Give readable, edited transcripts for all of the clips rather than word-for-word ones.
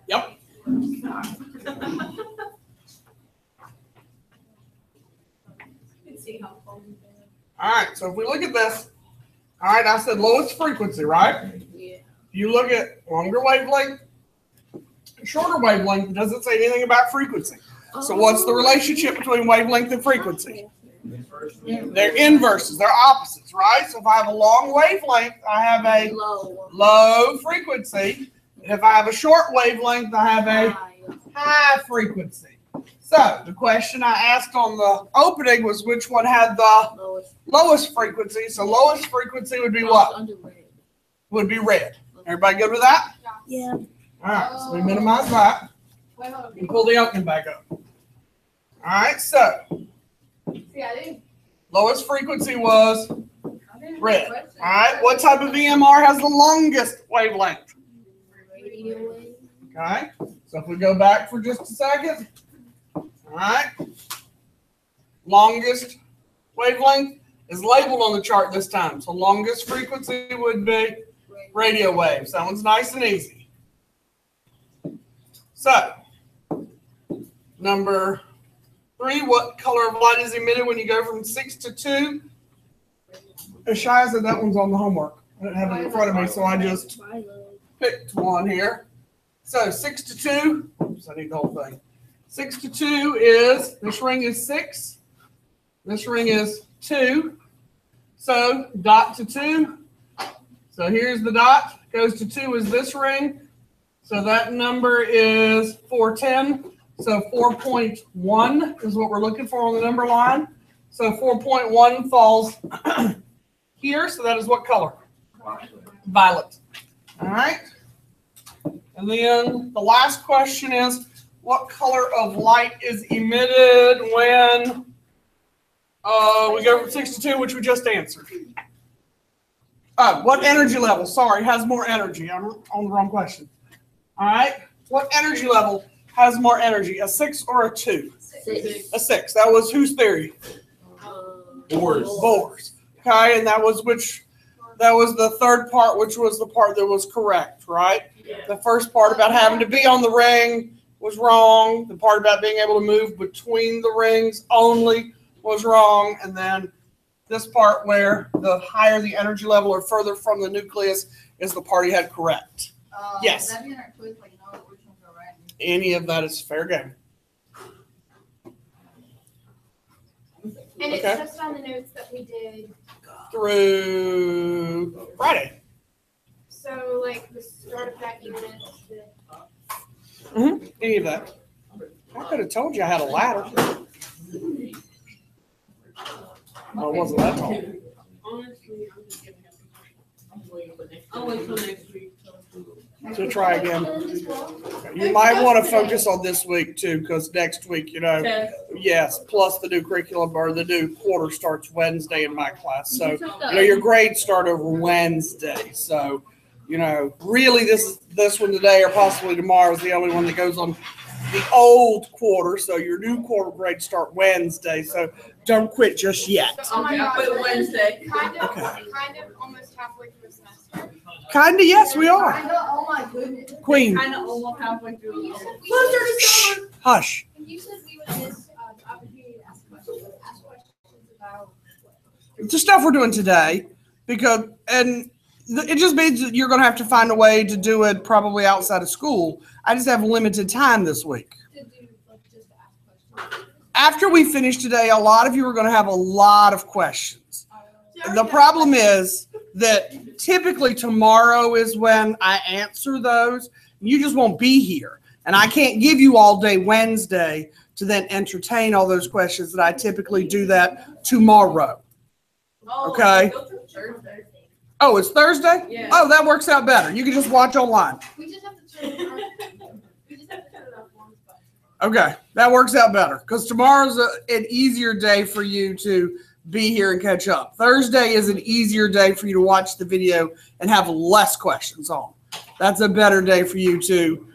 Yep. All right, so if we look at this, all right, I said lowest frequency, right? Yeah. If you look at longer wavelength, shorter wavelength, it doesn't say anything about frequency. So what's the relationship between wavelength and frequency? They're inverses, they're opposites, right? So if I have a long wavelength, I have a low frequency. And if I have a short wavelength, I have a high frequency. So the question I asked on the opening was which one had the lowest frequency. So lowest frequency would be what? Would be red. Everybody good with that? Yeah. All right, so we minimize that. And pull the opening back up. All right, so lowest frequency was red. All right, what type of EMR has the longest wavelength? Okay, so if we go back for just a second. All right, longest wavelength is labeled on the chart this time. So longest frequency would be radio waves. That one's nice and easy. So, number 3, what color of light is emitted when you go from 6 to 2? Shia said that one's on the homework. I didn't have it in front of me, so I just picked one here. So 6 to 2, oops, I need the whole thing. 6 to 2 is, this ring is 6, this ring is 2. So dot to 2. So here's the dot, goes to 2 is this ring. So that number is 410. So 4.1 is what we're looking for on the number line. So 4.1 falls here. So that is what color? Violet. All right. And then the last question is, what color of light is emitted when we go from 6 to 2, which we just answered? What energy level, sorry, has more energy? I'm on the wrong question. All right. What energy level has more energy, a 6 or a 2? 6. A 6. That was whose theory? Bohr's. Okay, and that was the third part, which was the part that was correct, right? Yeah. The first part about having to be on the ring was wrong. The part about being able to move between the rings only was wrong. And then this part where the higher the energy level or further from the nucleus is the part he had correct. Yes. That mean our quiz, like, no, which ones are right? Any of that is fair game. And it's just on the notes that we did. Through Friday. So, like, the start of that unit. Any of that. I could have told you I had a ladder. Well, it wasn't that tall. Honestly, I'm just giving him. I'll wait till next week. So try again. You might want to focus on this week too, because next week, yes, plus the new curriculum or the new quarter starts Wednesday in my class. So, your grades start over Wednesday. So, really this one today or possibly tomorrow is the only one that goes on the old quarter. So your new quarter grades start Wednesday. So don't quit just yet. Okay, I'll quit Wednesday. Kind of almost halfway through the semester. Kinda, yes, we are. Oh my goodness. Queen. Kind of almost halfway through. Shh, hush. You said we would miss the opportunity to ask questions about The stuff we're doing today, and it just means that you're going to have to find a way to do it probably outside of school. I just have limited time this week. to do, like, just to ask questions. After we finish today, a lot of you are going to have a lot of questions. The problem is that typically tomorrow is when I answer those. You just won't be here. And I can't give you all day Wednesday to then entertain all those questions that I typically do that tomorrow. Okay. Oh, it's Thursday? Yeah. Oh, that works out better. You can just watch online. We just have to turn it off once. Okay, that works out better because tomorrow's an easier day for you to be here and catch up. Thursday is an easier day for you to watch the video and have less questions on. That's a better day for you to,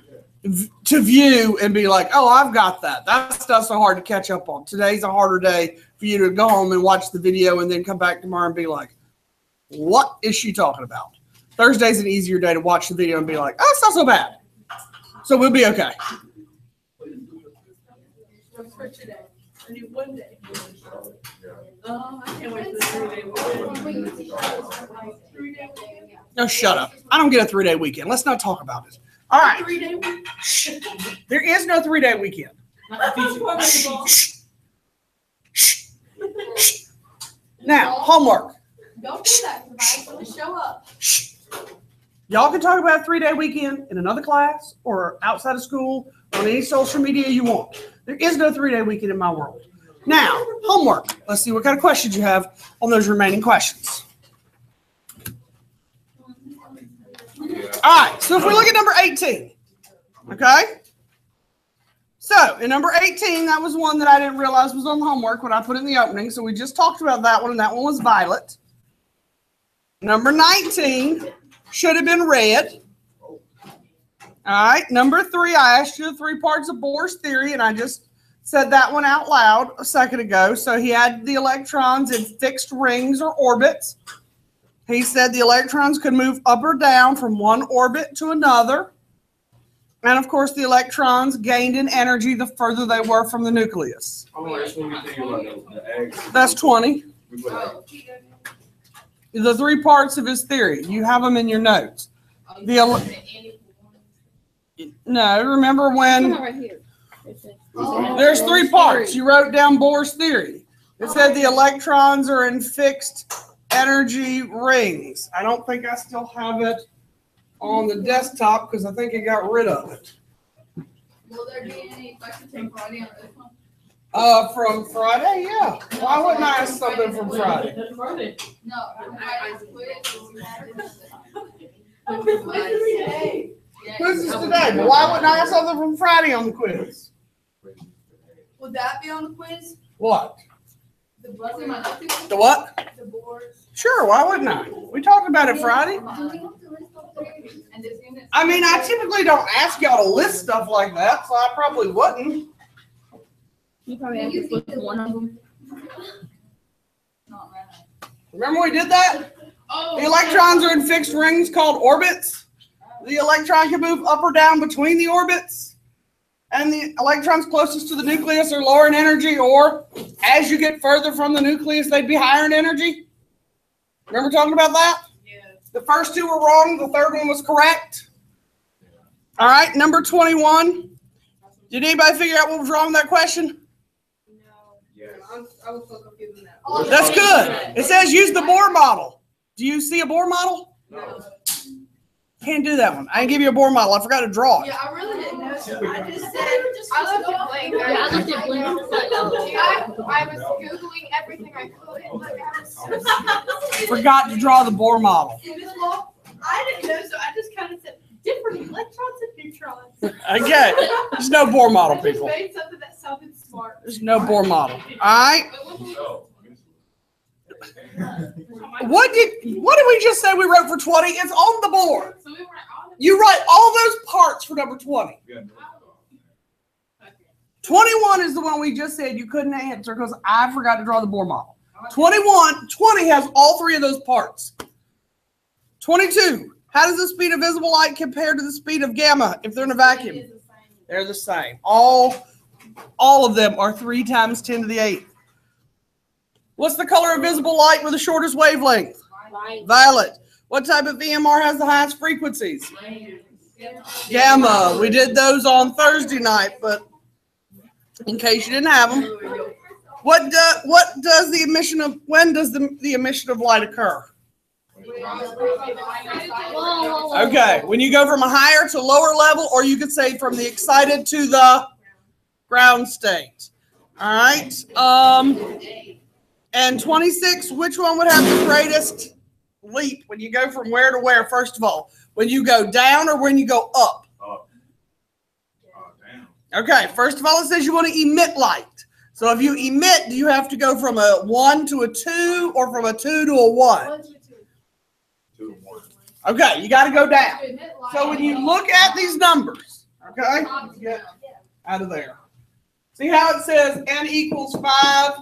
to view and be like, oh, I've got that. That stuff's so hard to catch up on. Today's a harder day for you to go home and watch the video and then come back tomorrow and be like, what is she talking about? Thursday's an easier day to watch the video and be like, oh, it's not so bad. So we'll be okay. For today. I need one day. Oh, I can't wait for the 3-day weekend. No, shut up. I don't get a 3-day weekend. Let's not talk about it. All right. 3-day weekend. Shh. There is no 3-day weekend. Now, homework. Don't do that, because I just show up. Y'all can talk about a 3-day weekend in another class or outside of school on any social media you want. There is no 3-day weekend in my world. Now, homework. Let's see what kind of questions you have on those remaining questions. All right, so if we look at number 18, okay? So in number 18, that was one that I didn't realize was on homework when I put it in the opening. So we just talked about that one, and that one was violet. Number 19 should have been red. All right, number 3, I asked you the 3 parts of Bohr's theory, and I just said that one out loud a second ago. So he had the electrons in fixed rings or orbits. He said the electrons could move up or down from one orbit to another. And of course, the electrons gained in energy the further they were from the nucleus. That's 20. The 3 parts of his theory. You have them in your notes. No, remember when there's 3 parts. You wrote down Bohr's theory. It said the electrons are in fixed energy rings. I don't think I still have it on the desktop because I think I got rid of it. Will there be any questions from Friday on this one? From Friday, yeah. Why wouldn't I ask something from Friday? No, I quit. Quiz is today, but why wouldn't I ask something from Friday on the quiz? Would that be on the quiz? What? The board? The what? The board. Sure, why wouldn't I? We talked about it Friday. And this unit. I mean, I typically don't ask y'all to list stuff like that, so I probably wouldn't. You probably have to flip one of them. Not right. Remember we did that? Oh, The electrons are in fixed rings called orbits. The electron can move up or down between the orbits. And the electrons closest to the nucleus are lower in energy, or as you get further from the nucleus, they'd be higher in energy. Remember talking about that? Yeah. The first 2 were wrong. The third one was correct. All right, number 21. Did anybody figure out what was wrong with that question? I was so confused in that. That's good. It says use the Bohr model. Do you see a Bohr model? No. Can't do that one. I didn't give you a Bohr model. I forgot to draw it. Yeah, I really didn't know. I just said, I left it blank. Yeah, I looked at blank. I was Googling everything I could, and like, I was Forgot to draw the Bohr model. I didn't know, so I just kind of said different electrons and neutrons. Okay. There's no Bohr model, I just people. made something that sounded smart. There's no Bohr model. All right. What did we just say we wrote for 20? It's on the board. So we were on the. You write all those parts for number 20. 21 is the one we just said you couldn't answer because I forgot to draw the Bohr model. 20 has all 3 of those parts. 22. How does the speed of visible light compare to the speed of gamma if they're in a vacuum? They're the same. All of them are 3 times 10 to the 8th. What's the color of visible light with the shortest wavelength? Violet. What type of EMR has the highest frequencies? Gamma. We did those on Thursday night, but in case you didn't have them. When does the emission of light occur? Okay, when you go from a higher to lower level, or you could say from the excited to the ground state. All right. And 26, which one would have the greatest leap when you go from where to where, first of all? When you go down or when you go up? Up. Down. Okay, first of all, it says you want to emit light. So if you emit, do you have to go from a 1 to a 2 or from a 2 to a 1? 2 to 1. Okay, you got to go down. So when you look at these numbers, Okay? Get out of there. See how it says n equals 5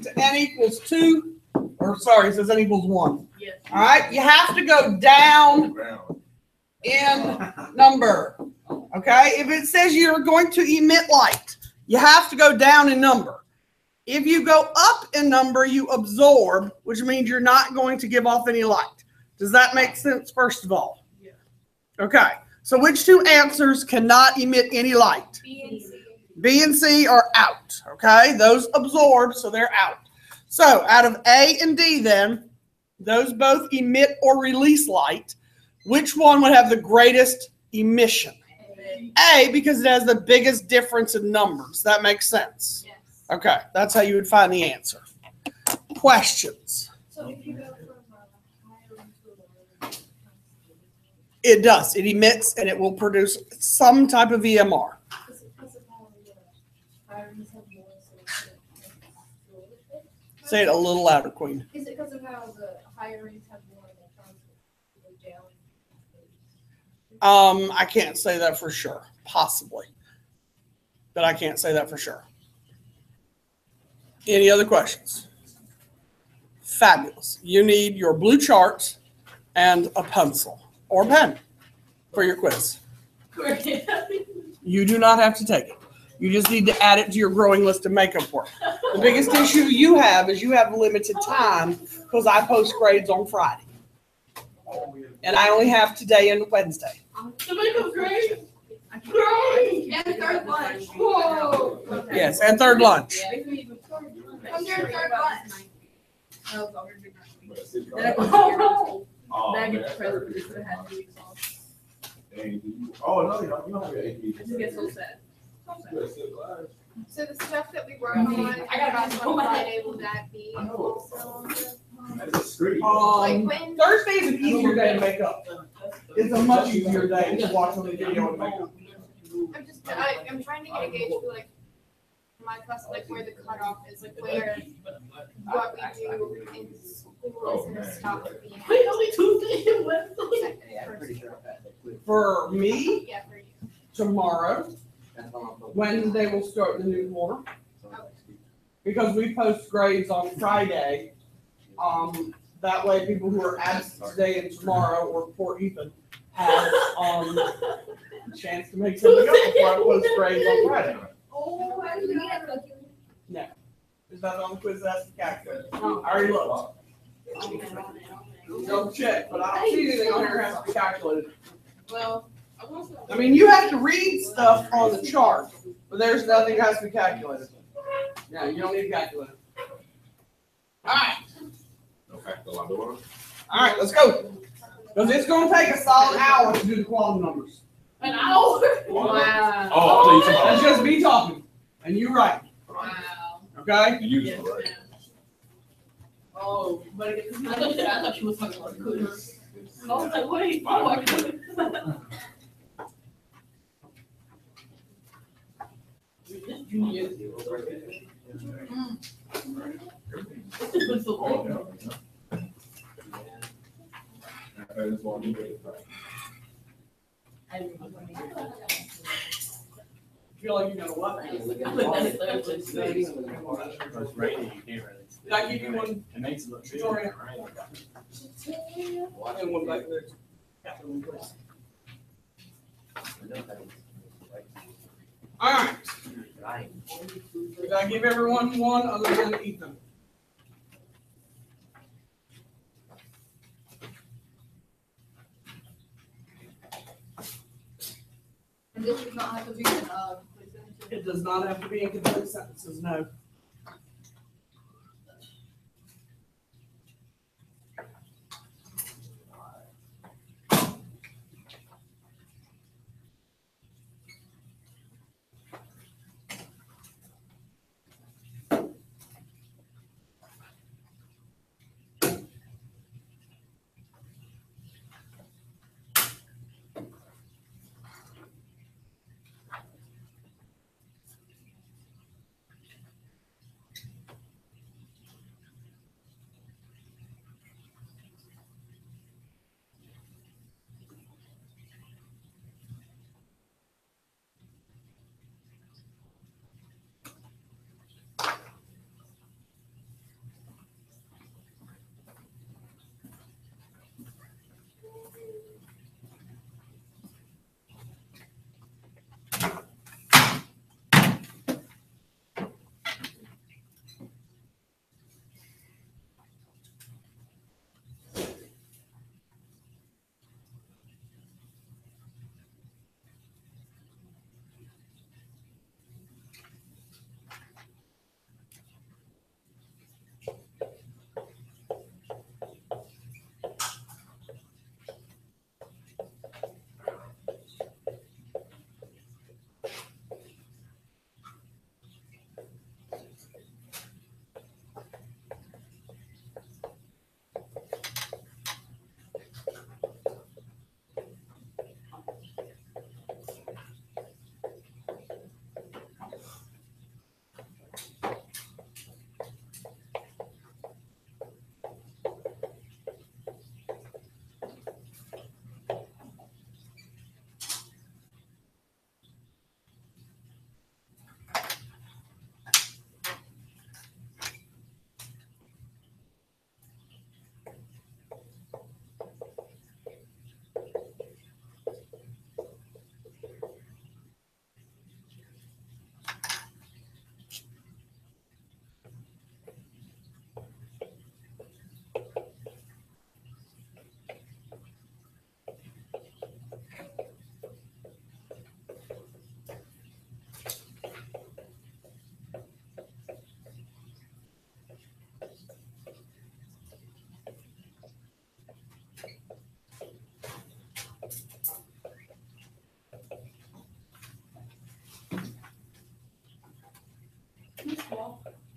to n equals 2? Or sorry, it says n equals 1. Yes. All right? You have to go down in number. Okay? If it says you're going to emit light, you have to go down in number. If you go up in number, you absorb, which means you're not going to give off any light. Does that make sense, first of all? Yeah. Okay. So which two answers cannot emit any light? B and C. B and C are out. Okay? Those absorb, so they're out. So out of A and D then, those both emit or release light. Which one would have the greatest emission? A, because it has the biggest difference in numbers. That makes sense. Yes. Okay, that's how you would find the answer. Questions? So if you go from higher to lower. It does. It emits and it will produce some type of EMR. Is it because of how the hirings have more, so it's Say it a little louder, Queen. Is it because of how the hirings have more electrons go down? I can't say that for sure. Possibly. But I can't say that for sure. Any other questions? Fabulous. You need your blue chart and a pencil or pen for your quiz. Great. You do not have to take it. You just need to add it to your growing list of makeup work. The biggest issue you have is you have limited time because I post grades on Friday. And I only have today and Wednesday. The makeup's great. And third lunch. Whoa. Yes, and third lunch. I'm doing third lunch. Oh, Then I get man. the present, this would have had 2 weeks off. Oh, no, you don't have your AP. I just get so sad. So the stuff that we work on, I got on Friday, will that be I know. also on the? That's a street. Like when? Thursday is an easier day to make up. It's a much easier day to watch on the video and make up. I'm trying to get a gauge for like my class, like where the cutoff is, like where what we do in school is gonna stop being. Wait, only Tuesday and Wednesday? For me, Yeah, for you. tomorrow, Wednesday we'll start the new quarter. Because we post grades on Friday. That way people who are absent today and tomorrow or poor Ethan have a chance to make something up before I post grades on Friday. Oh, I didn't know. No. Is that on the quiz? That's the calculator. I already looked. Go check, but I don't see anything on here that has to be calculated. Well, I mean, you have to read stuff on the chart, but there's nothing that has to be calculated. Yeah, you don't need to calculate it. All right. All right, let's go. Because it's going to take a solid hour to do the quantum numbers. an hour? Wow. Oh, I thought you That's said. just me talking, and you write, Wow. okay? You Yes, used to, right? ma'am. Oh, but I thought she was talking about cookies. I was like, wait, oh, I could. This has been so Oh, great. yeah. I just want you to- Feel like you're gonna what? It's rainy, you can't really. Did I give you one? It makes it look good. Sorry. Right. And one back there. All right. Did I give everyone one other than Ethan? And this does not have to be in, It does not have to be in complete sentences, no.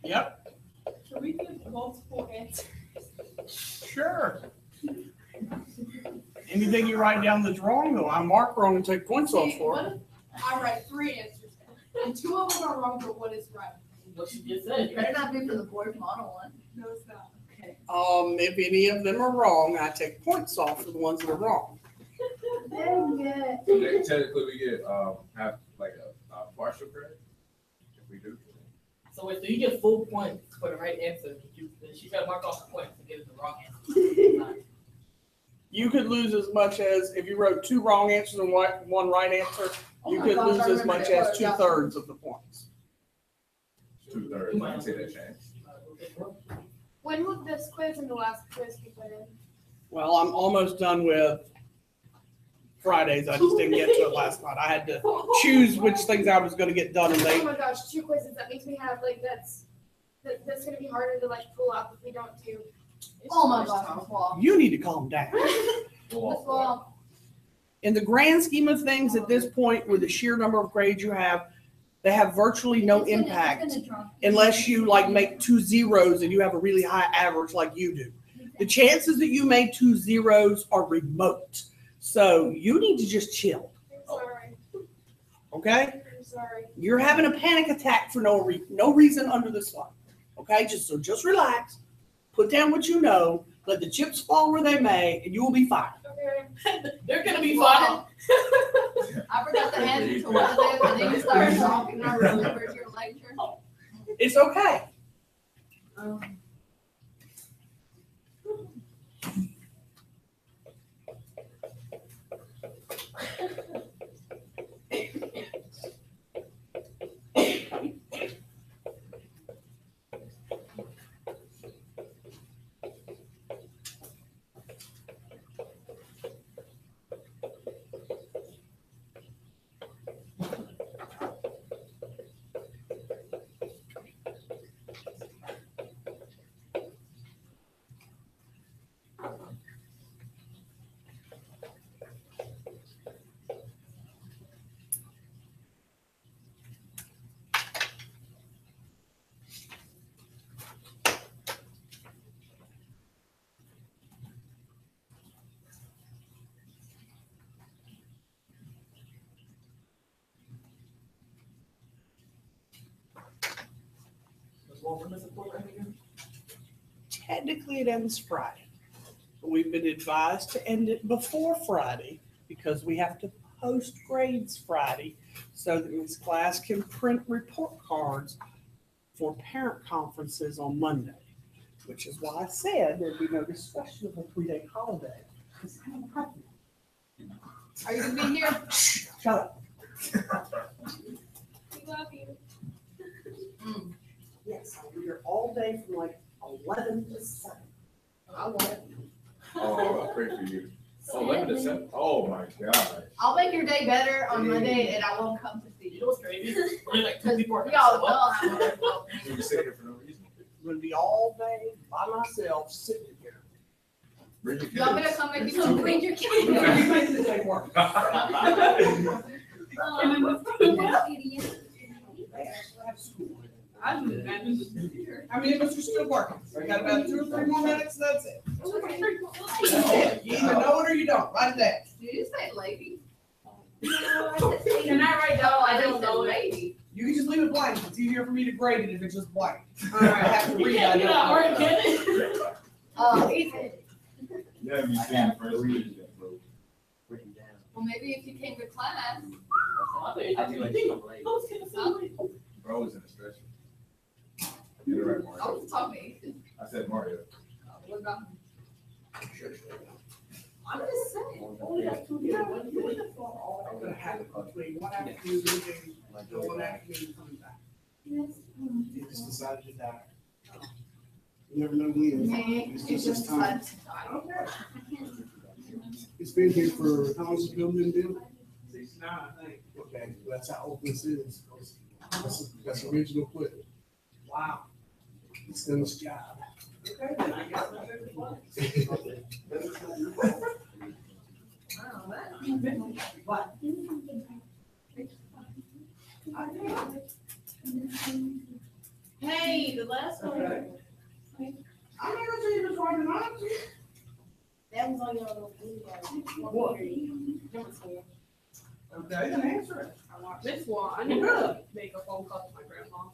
Yep, Should we do multiple answers? sure. Anything you write down that's wrong, though, I mark wrong and take points off See, for. what if I write 3 answers down, and 2 of them are wrong, but one is right? What you just said. Better not be for the board model one. No, it's not. Okay. If any of them are wrong, I take points off for the ones that are wrong. Dang it. So then technically we get, have like a partial credit if we do. So wait, so you get full points for the right answer, but then she's gotta mark off the points to get it the wrong answer. You could lose as much as, if you wrote 2 wrong answers and one right answer, you Oh my could gosh, lose I as remember much that as word. 2/3 of the points. 2/3, I can see that change. When would this quiz and the last quiz be put in? Well, I'm almost done with Fridays. I just didn't get to it last night. I had to choose which things I was gonna get done and Oh they, my gosh, 2 quizzes, that makes me have, like, that's gonna be harder to, like, pull up if we don't do. Oh my gosh, Miss Wall. you need to calm down. Miss Wall. In the grand scheme of things, at this point, with the sheer number of grades you have, they have virtually no impact unless you like make 2 zeros and you have a really high average like you do. The chances that you made 2 zeros are remote. So you need to just chill, I'm sorry, okay? I'm sorry. You're having a panic attack for no reason under the sun. Okay, just relax, put down what you know, let the chips fall where they may, and you will be fine. Okay. They're gonna be fine. I forgot to hand it to one of them, and then you started talking, and I remembered your lecture. It's okay. Technically, it ends Friday, but we've been advised to end it before Friday because we have to post grades Friday so that Ms. Glass can print report cards for parent conferences on Monday, which is why I said there'd be no discussion of a 3-day holiday. 'Cause I don't have one. Are you gonna be here? Shut up. We love you. Yes, I'll be here all day from like 11 to 7. I want it. Oh, I pray for you. 11 to 7, oh my God. I'll make your day better on Monday, and I won't come to see You you. know what's crazy? We're like 2 people are Y'all gonna show up. know how much I love you. You sit here for no reason. I'm gonna be all day by myself sitting here. Bring your Y'all better kids. come make you some bring your kids. Everybody that they work. They actually have school. I just imagine this computer. How many of us are still working? We got about 2 or 3 more minutes, that's it. That's it. You either know it or you don't, write it down. Did you say lady? Can I write down? I don't know lady. You can just leave it blank, it's easier for me to grade it if it's just blank. I have to You read, I can't, you're not don't working, know. can it? Ethan. Yeah, you see the first reading, bro. Well, maybe if you came to class. I was gonna say, Bro was in a stretcher. You're right, I Mario. was talking to Ethan. I said Mario. What about him? Sure. I'm just saying. I'm gonna have it between one afternoon leaving, one afternoon coming back. He just decided to die. You never know when. Me, It's it's just his just time. fun. It's been here for, how long's it been, Bill? 69, I think. Okay, well, that's how old this is. That's original equipment. Wow. It's done its job. Okay, then I guess that's it. What? Hey, the last one. Okay. I'm not gonna say this right tonight. That was on your little video. What? Number 4. Okay, then answer it. This one, I need to make a phone call to my grandma.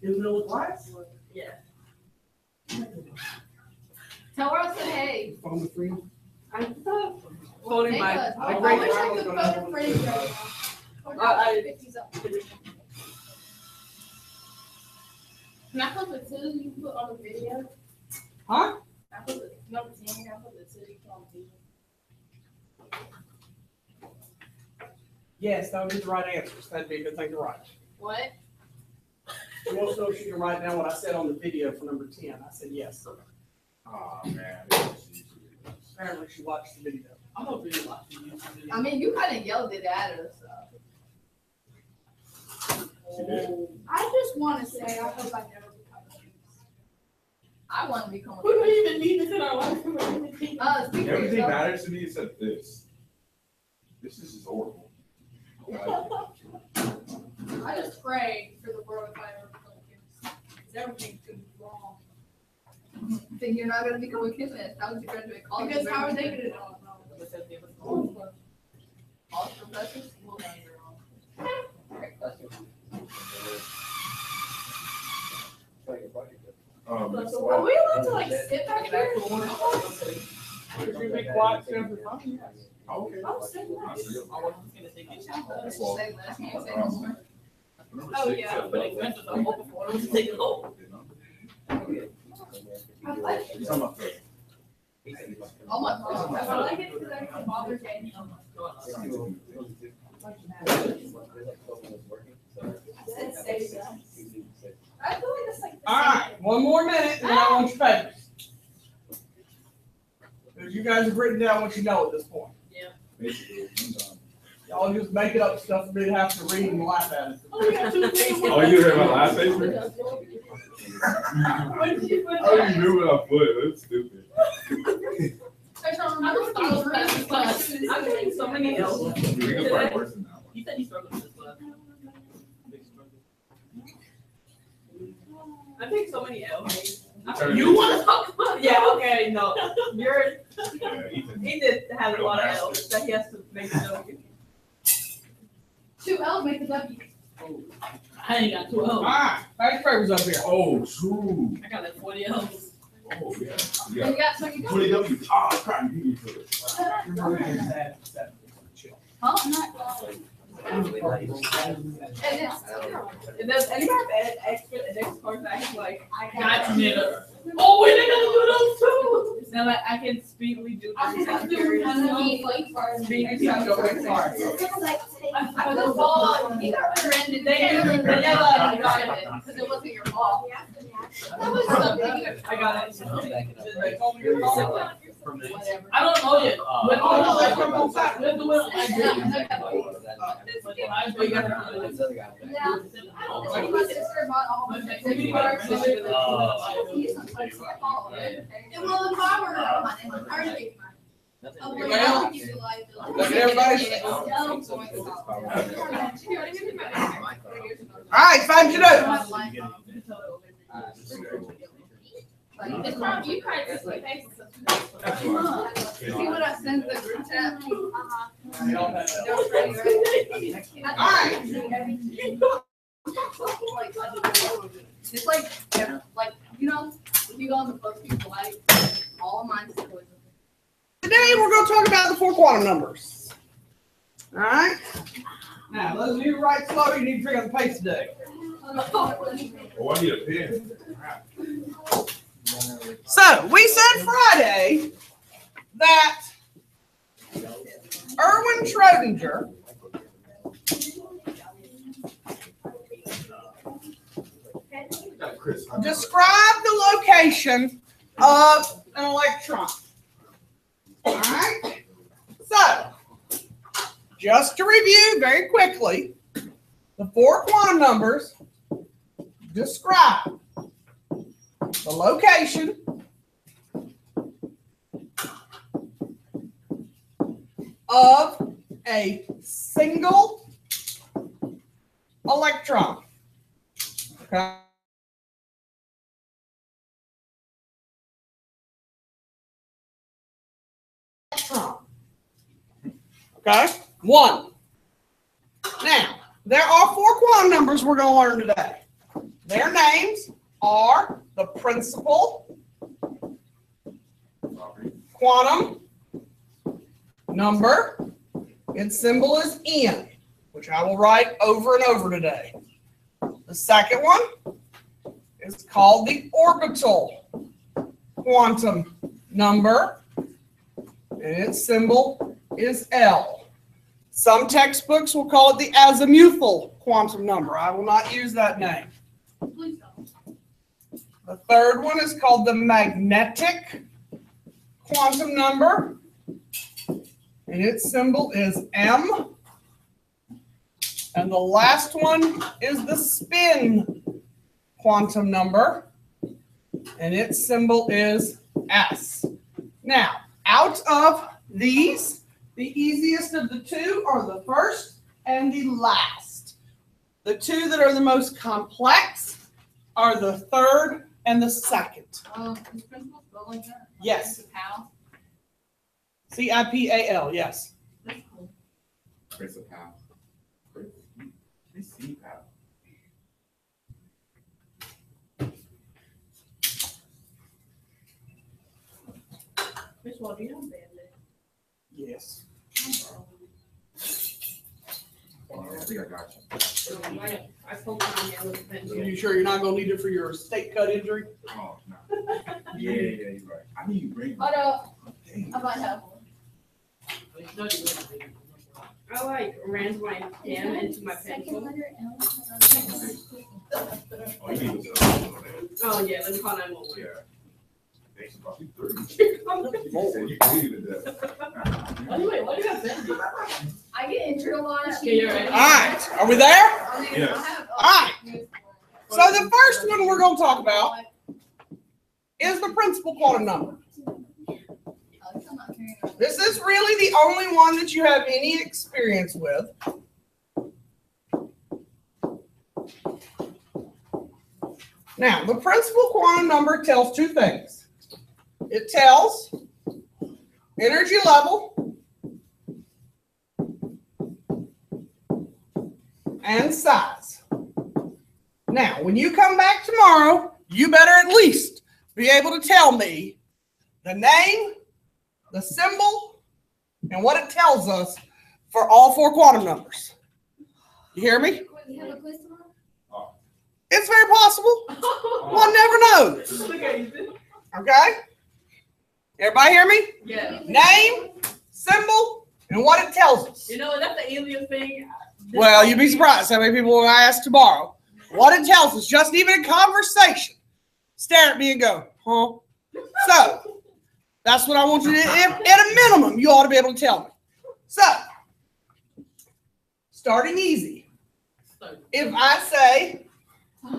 In the middle of class? Yeah. Tell her I said hey. Phone the friend. I told him Hey, my, bud. my I great wish I grandma's could gonna vote have for you right now. I- 50s up. Can I put the two you put on the video? Huh? I put the number 10, can I put the two you put on the video? Yes, that would be the right answers. That'd be a good thing to write. What? She wants to know if she can write down what I said on the video for number 10. I said yes. Oh, man. Apparently she watched the video. I'm gonna really watch the YouTube video. I mean, you kind of yelled it at us, so. She did. I just want to say, I hope I never become a priest. I want to become We don't a. even need this in our life. Speak for Everything yourself. matters to me except this. This is just horrible. I like it. I just pray for the world if I ever become a priest. Because everything's going to be wrong. Then you're not going to become a chemist. How would you graduate college? Because how are they going to know? College professors? Well, no, you're wrong. Great question. So are we allowed to like sit back here? If you be quiet, stand for fun, yes. Okay. Oh, so nice. I wasn't gonna take it. Well, Say less, can't say no more. Oh, yeah. But expenses are more before it was taken over. I like it. You talking about the- Oh my I God. like it because I can bother Daniel. I said say that. I feel like that's like. the All right, one more minute and then I want your papers. Because you guys have written down what you know at this point. Basically, I'm done. Y'all just make it up stuff for me to have to read and laugh at it. Oh, you heard my last paper? What did you put I already there? knew what I put. That's stupid. I don't I'm remember just what getting these class. questions. I'm getting so many L's. You can find worse than that one. He said he struggled with this class. I take so many L's. You want to talk about? Yeah, okay, no. You're, Yeah, Ethan. he did have a lot of L's that he has to make a note. 2 L's make a W. I ain't got 2 All L's. right, pass papers up here. Oh, true. I got like 40 L's. Oh, yeah. And Yeah. you got so you got. 20 W. Oh, crap. You need to put it. Huh? Not. And it's. If there's anybody have extra card back, like, got nigga. Oh, wait, they gotta do those too. Now that I can speedily do I was things. doing like cards. Speedily Go do with cards. I was all, you got trended. They never got it. Because it wasn't your fault. That was something. I got it. They told me you're wrong. Whatever. I don't know yet. But Oh, they come on Saturday. we'll do it. I Yeah, do. okay. But I figured out. Yeah. Like my sister bought all my Mexican cards. And well, if I were, I already gave mine. Oh, wait, I don't keep the liability. Look at everybody. No. All right, find your notes. It's probably, you probably just like, hey, That's what See what I sent the group chat? Y'all have- they're pretty, right? All right. It's like, you know, when you go on the book, people like, all of mine is poison. Today we're going to talk about the 4 quantum numbers. All right. Now, those of you who write slow, you need to drink on the pace today. Oh, I need a pen. So we said Friday that Erwin Schrodinger Chris. described the location of an electron. All right. So, just to review very quickly, the 4 quantum numbers describe the location of a single electron. Okay. electron. Okay, 1. Now, there are 4 quantum numbers we're going to learn today. Their names are the principal quantum number. Its symbol is N, which I will write over and over today. The second one is called the orbital quantum number, and its symbol is L. Some textbooks will call it the azimuthal quantum number. I will not use that name. Please don't. The third one is called the magnetic quantum number, and its symbol is M. And the last one is the spin quantum number, and its symbol is S. Now, out of these, the easiest of the 2 are the first and the last. The 2 that are the most complex are the third and the second. Is principal spelled like that? Yes. How? CIPAL, yes. That's cool. Principal. Principal. Miss Wall, do you have a band Yes. I think I got you. name? I told you my hand was bent. Are you sure you're not going to need it for your state cut injury? Oh, no. Yeah, you're right. I need you bring. Hold up. I might have one. I like ran my pen into my pencil. Oh, you need to. Oh, yeah, let me call 911. Yeah. They should probably 30. Oh, You said you needed that. wait, what do you have been? I get injured a lot. Yeah, you're right. All right, are we there? Yeah. All right. So the first one we're going to talk about is the principal quantum number. This is really the only one that you have any experience with. Now, the principal quantum number tells 2 things. It tells energy level and size. Now, when you come back tomorrow, you better at least be able to tell me the name, the symbol, and what it tells us for all 4 quantum numbers. You hear me? You have a quiz tomorrow? It's very possible. One never knows. Look at you. Okay? Everybody hear me? Yeah. Name, symbol, and what it tells us. You know, that's the alien thing. Well, you'd be surprised how many people will ask tomorrow what it tells us, just even in conversation. Stare at me and go, huh? So, that's what I want you to, at a minimum, you ought to be able to tell me. So, starting easy. If I say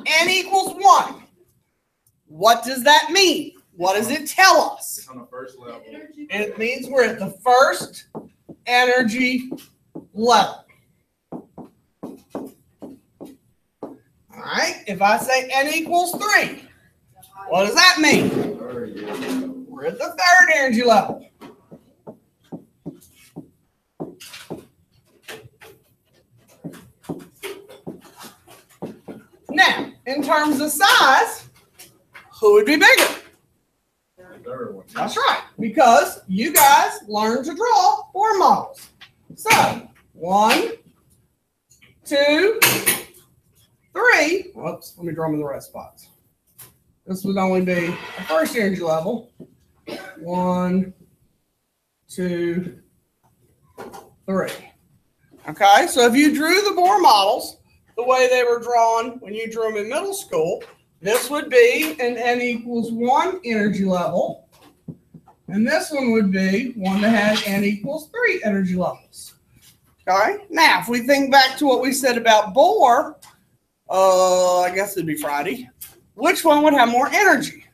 n equals 1, what does that mean? What does it tell us? It's on the first level. It means we're at the first energy level. All right, if I say n equals 3, what does that mean? We're at the third energy level. Now, in terms of size, who would be bigger? That's right, because you guys learn to draw Bohr models. So, 1, 2, 3. Whoops, let me draw them in the right spots. This would only be the first energy level. 1, 2, 3. Okay, so if you drew the Bohr models the way they were drawn when you drew them in middle school, this would be an n equals 1 energy level. And this one would be one that had n equals 3 energy levels. Okay, now if we think back to what we said about Bohr, I guess it'd be Friday. Which one would have more energy?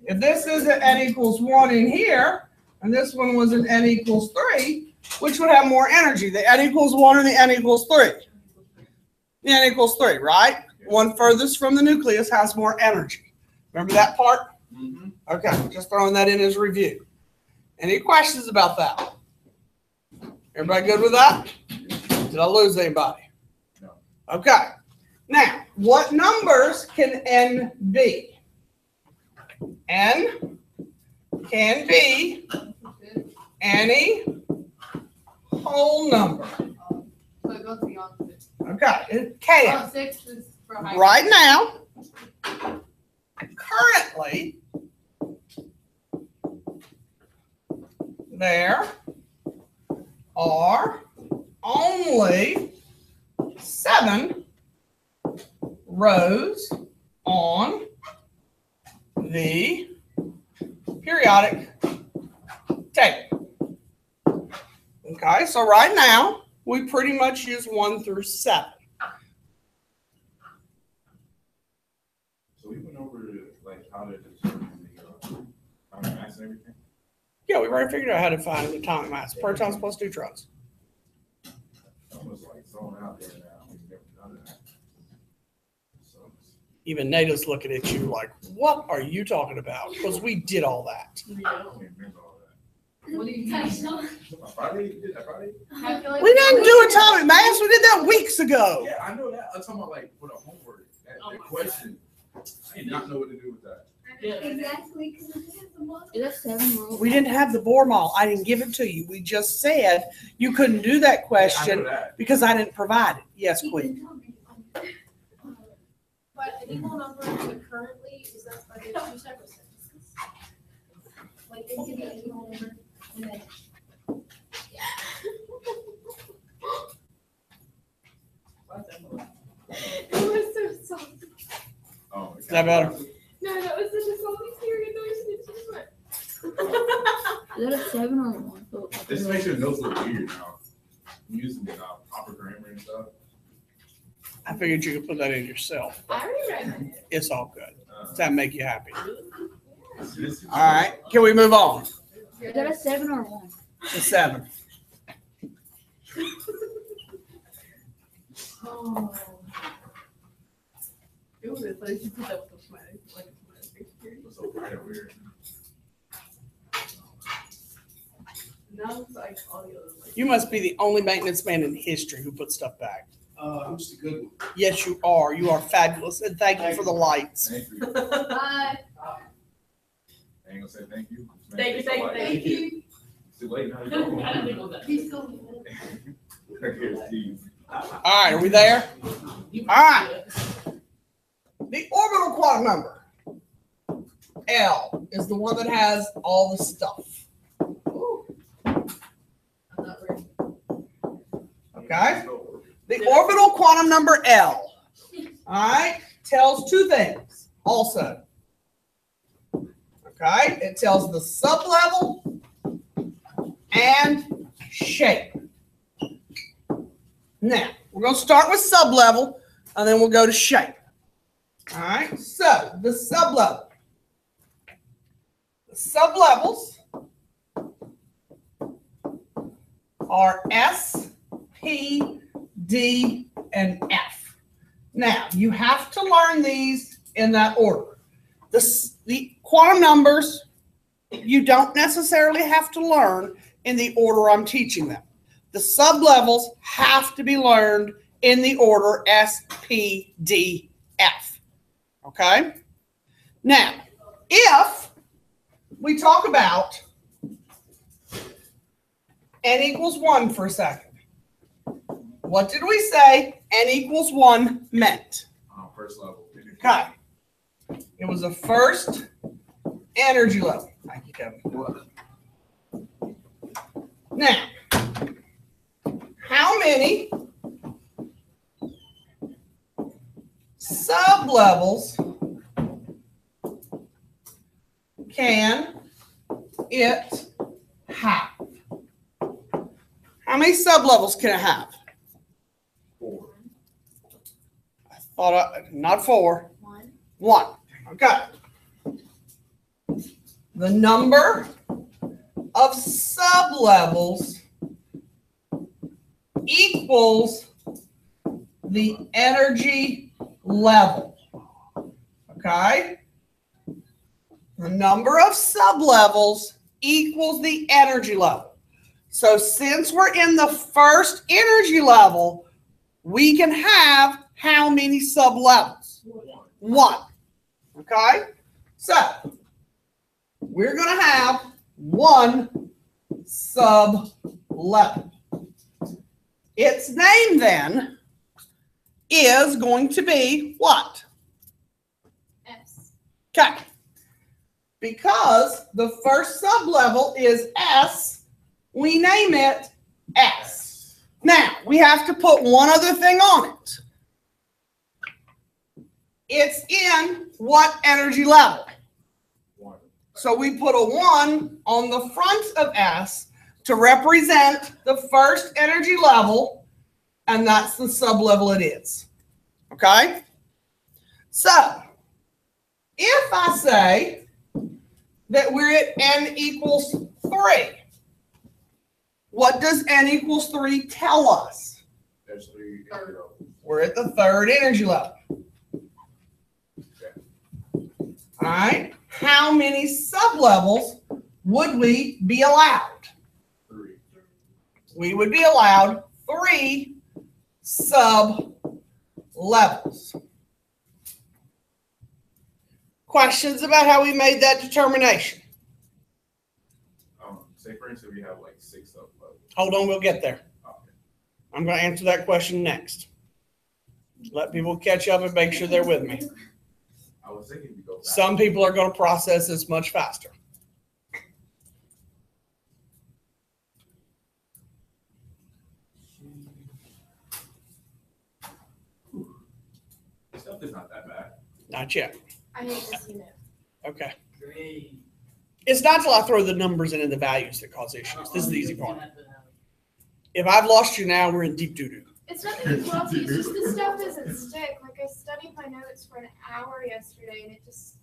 If this is an n equals 1 in here, and this one was an n equals 3, which would have more energy? The n equals 1 or the n equals 3? The n equals 3, right? One furthest from the nucleus has more energy. Remember that part? Mm-hmm. Okay, just throwing that in as review. Any questions about that? Everybody good with that? Did I lose anybody? No. Okay. Now, what numbers can N be? N can be any whole number. So it goes beyond 6. Okay, it can. Oh, 6 is for high. Right now, currently, there are only 7 rows on the periodic table. Okay, so right now, we pretty much use 1 through 7. So we went over like how to determine the mass and everything. Yeah, we've already figured out how to find the atomic mass. Protons plus neutrons. Almost like thrown out there now. We've never done that. So Even Nato's looking at you like, what are you talking about? Because we did all that. I don't even remember all that. What do you mean? Friday? Did that Friday? I feel like We didn't do atomic mass. We did that weeks ago. Yeah, I know that. I'm talking about like for the homework. That question. I did not know what to do with that. Yeah. Exactly, because it has the model. Is that 7 rows? We didn't have the Bohr model. I didn't give it to you. We just said you couldn't do that I know question that. because I didn't provide it. Yes, You Queen. can tell me. But an equal number to currently, is that, are they 2 separate sentences? Like, it can be an equal number, and then It was so soft. Oh, Is that better? No, that was such a salty period noise, and it just went. Is that a 7 or a 1? So, This makes your notes look weird now. I'm using the proper grammar and stuff. I figured you could put that in yourself. I already read it. It's all good. Does that make you happy? This is- All right. Can we move on? Is that a 7 or a 1? To 7. Oh. It was like you put that with a smile, like a smile picture. It's so kind of weird. Now it's like all the other like. You must be the only maintenance man in history who puts stuff back. I'm just a good one. Yes, you are. You are fabulous. And thank you for the lights. Thank you. Bye. I ain't gonna say thank you. Thank you, thank you, Thank you. It's too late now. I didn't think of that. He's still. Here's Steve. All right. Are we there? You- All right. The orbital quantum number, L, is the one that has all the stuff. I'm not ready. Okay? The orbital quantum number L, all right, tells 2 things also. Okay? It tells the sublevel and shape. Now, we're going to start with sublevel, and then we'll go to shape. All right, so the sublevel. The sublevels are S, P, D, and F. Now, you have to learn these in that order. The quantum numbers, you don't necessarily have to learn in the order I'm teaching them. The sublevels have to be learned in the order S, P, D, F. Okay? Now, if we talk about n equals 1 for a second, what did we say n equals 1 meant? First level. Okay. It was the first energy level. Thank you, Kevin. Now, how many sublevels can it have? How many sublevels can it have? 4. I thought not 4. 1. 1. Okay. The number of sublevels equals the energy level. Okay? The number of sublevels equals the energy level. So since we're in the first energy level, we can have how many sublevels? One. Okay? So we're going to have one sub-level. Its name then is going to be what? S. Okay. Because the first sub-level is S, we name it S. Now, we have to put one other thing on it. It's in what energy level? One. So we put a 1 on the front of S to represent the first energy level, and that's the sublevel it is. Okay? So, if I say that we're at n equals 3, what does n equals 3 tell us? There's three. We're at the third energy level. All right? How many sublevels would we be allowed? 3. We would be allowed 3 sublevels. Questions about how we made that determination? Say for instance, we have like 6 sublevels. Hold on, we'll get there. Okay. I'm going to answer that question next. Let people catch up and make sure they're with me. I was thinking we go back. Some people are going to process this much faster. Stuff is not that bad. Not yet. I hate to see that. Okay. Great. It's not till I throw the numbers in and the values that cause issues. This is the easy part. If I've lost you now, we're in deep doo-doo. It's not that it's glossy, it's just the stuff doesn't stick. Like I studied my notes for an hour yesterday and it just.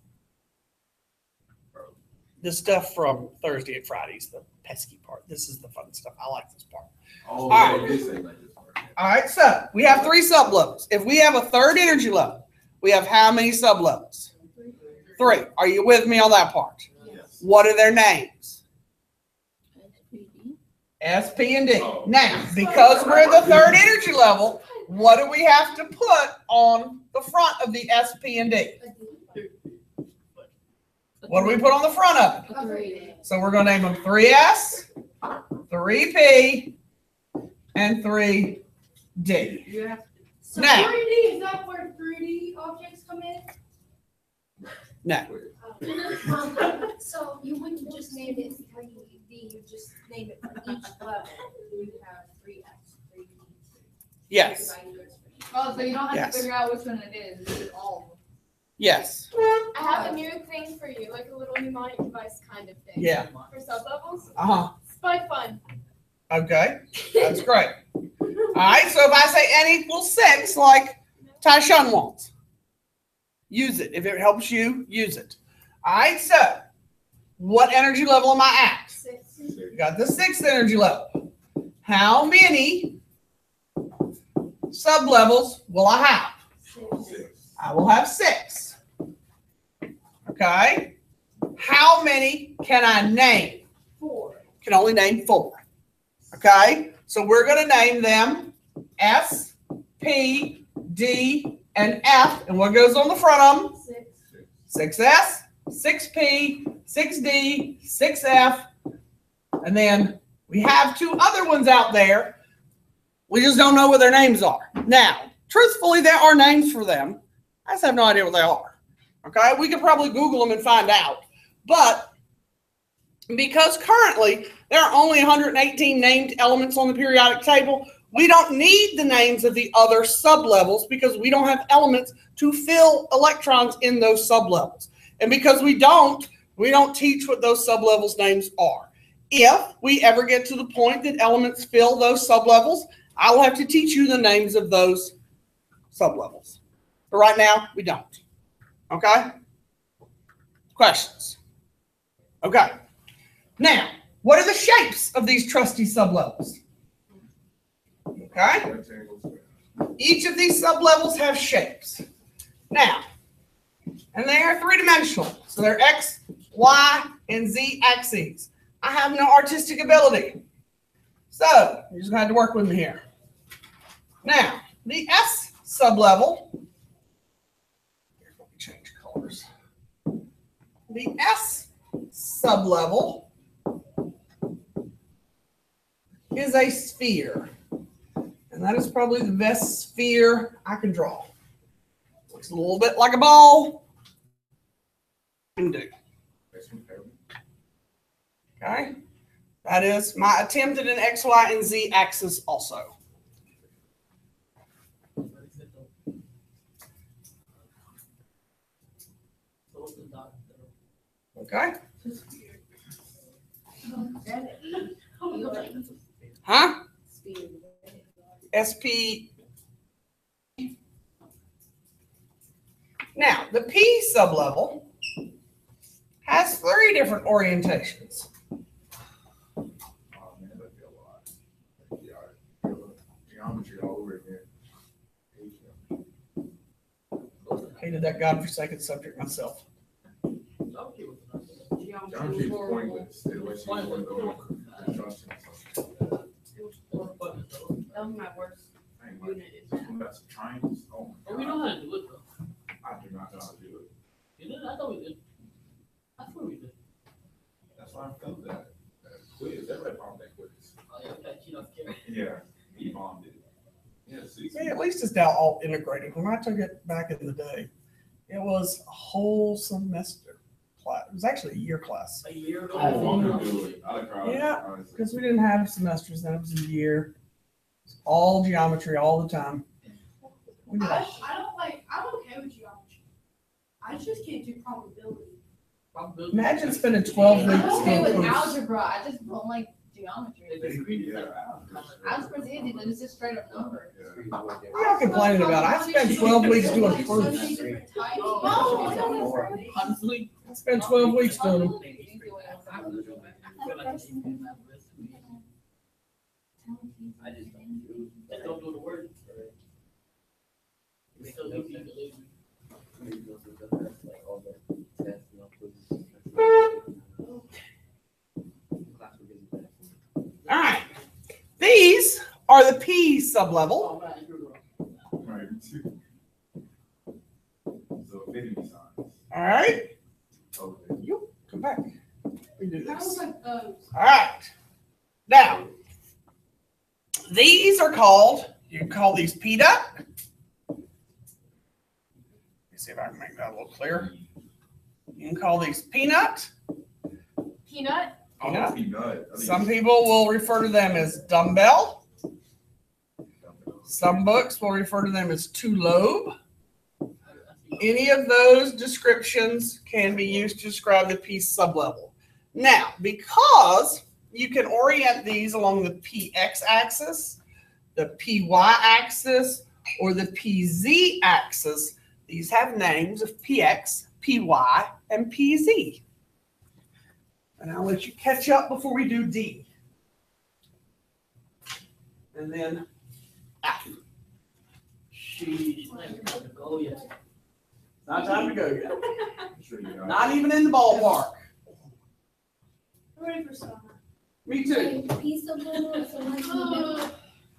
The stuff from Thursday and Friday's the pesky part. This is the fun stuff. I like this part. Oh, All yeah, you did say like this part. All right, so we have 3 sublevels. If we have a third energy level, we have how many sublevels? 3. Are you with me on that part? Yes. What are their names? SPD. S, P, and D. Oh. Now, because we're the third energy level, what do we have to put on the front of the S, P, and D? What do we put on the front of it? A 3. So we're going to name them 3S, 3P, and 3D. So Now. 3D, is that where 3D objects come in? No. So you wouldn't just name it 3D, you just name it for each level. You have 3S, 3D. Yes. Oh, so you don't have Yes. to figure out which one it is. It's just all of them. Yes. I have a new thing for you, like a little mnemonic device kind of thing. Yeah. For sublevels. Uh-huh. Spy fun. Okay. That's great. All right. So if I say n equals 6, like Tyshawn wants, use it. If it helps you, use it. All right. So what energy level am I at? 6. We got the 6th energy level. How many sublevels will I have? 6. I will have 6. Okay. How many can I name? 4. Can only name 4. Okay. So we're going to name them S, P, D, and F. And what goes on the front of them? 6. 6S, 6P, 6D, 6F. And then we have 2 other ones out there. We just don't know what their names are. Now, truthfully, there are names for them. I just have no idea what they are. Okay, we could probably Google them and find out. But because currently there are only 118 named elements on the periodic table, we don't need the names of the other sublevels because we don't have elements to fill electrons in those sublevels. And because we don't teach what those sublevels names are. If we ever get to the point that elements fill those sublevels, I will have to teach you the names of those sublevels. But right now, we don't. Okay? Questions? Okay. Now, what are the shapes of these trusty sublevels? Okay? Each of these sublevels have shapes. Now, and they are 3-dimensional. So they're X, Y, and Z axes. I have no artistic ability. So you're just gonna have to work with me here. Now, the S sublevel. Here's what we change colors. The S sublevel is a sphere. And that is probably the best sphere I can draw. Looks a little bit like a ball. Can do. Okay. That is my attempt at an X, Y, and Z axis also. Okay. Huh? SP. Now, the P sublevel has 3 different orientations. Oh, man, that'd be a lot. Yeah, geometry all over again. Hated that godforsaken subject myself. Geometry is pointless, unless you want to go construction or something. That was my worst Ain't unit. like, that's triangles. Oh But my we know God. how to do it though. I do not know how to do it. You did? I thought we did. I thought we did. That's why I felt that quiz. Everybody bombed that quiz. Oh yeah, we got cheat on camera. Yeah, he bombed it. Yeah, see. Yeah, at least it's now all integrated. When I took it back in the day, it was a whole semester class. It was actually a year class A year ago. I want to do it. I cried. Yeah, honestly. because we didn't have semesters then. It was a year. It was all geometry all the time. We did a I'm okay with geometry. I just can't do probability. Probability. Imagine spending 12 weeks I'm okay doing with proofs. algebra, I just don't like geometry. Yeah. Algebra's easy, but it's just straight up numbers. Yeah. What are y'all complaining about? I spent 12 weeks doing proofs. Oh, I don't know. Honestly. I spent 12 weeks doing them. Just don't do the work. We still do things lazy. All right. These are the P sublevel. Oh, man, you're wrong. Right. So, infinity signs. All right. Okay. You come back. We do I was this. like, All right. Now, these are called, you can call these P duct. Let me see if I can make that a little clearer. You can call these peanut. Peanut? Oh, peanut. Some people will refer to them as dumbbell. Some books will refer to them as two lobe. Any of those descriptions can be used to describe the P sublevel. Now, because you can orient these along the PX axis, the PY axis, or the PZ axis, these have names of PX, PY, and PZ. And I'll let you catch up before we do D. And then F. Sheesh, man, you're about to go yet. Not time to go yet. I'm sure you know. Not even in the ballpark. I'm ready for summer. Me too. Piece of little, so much.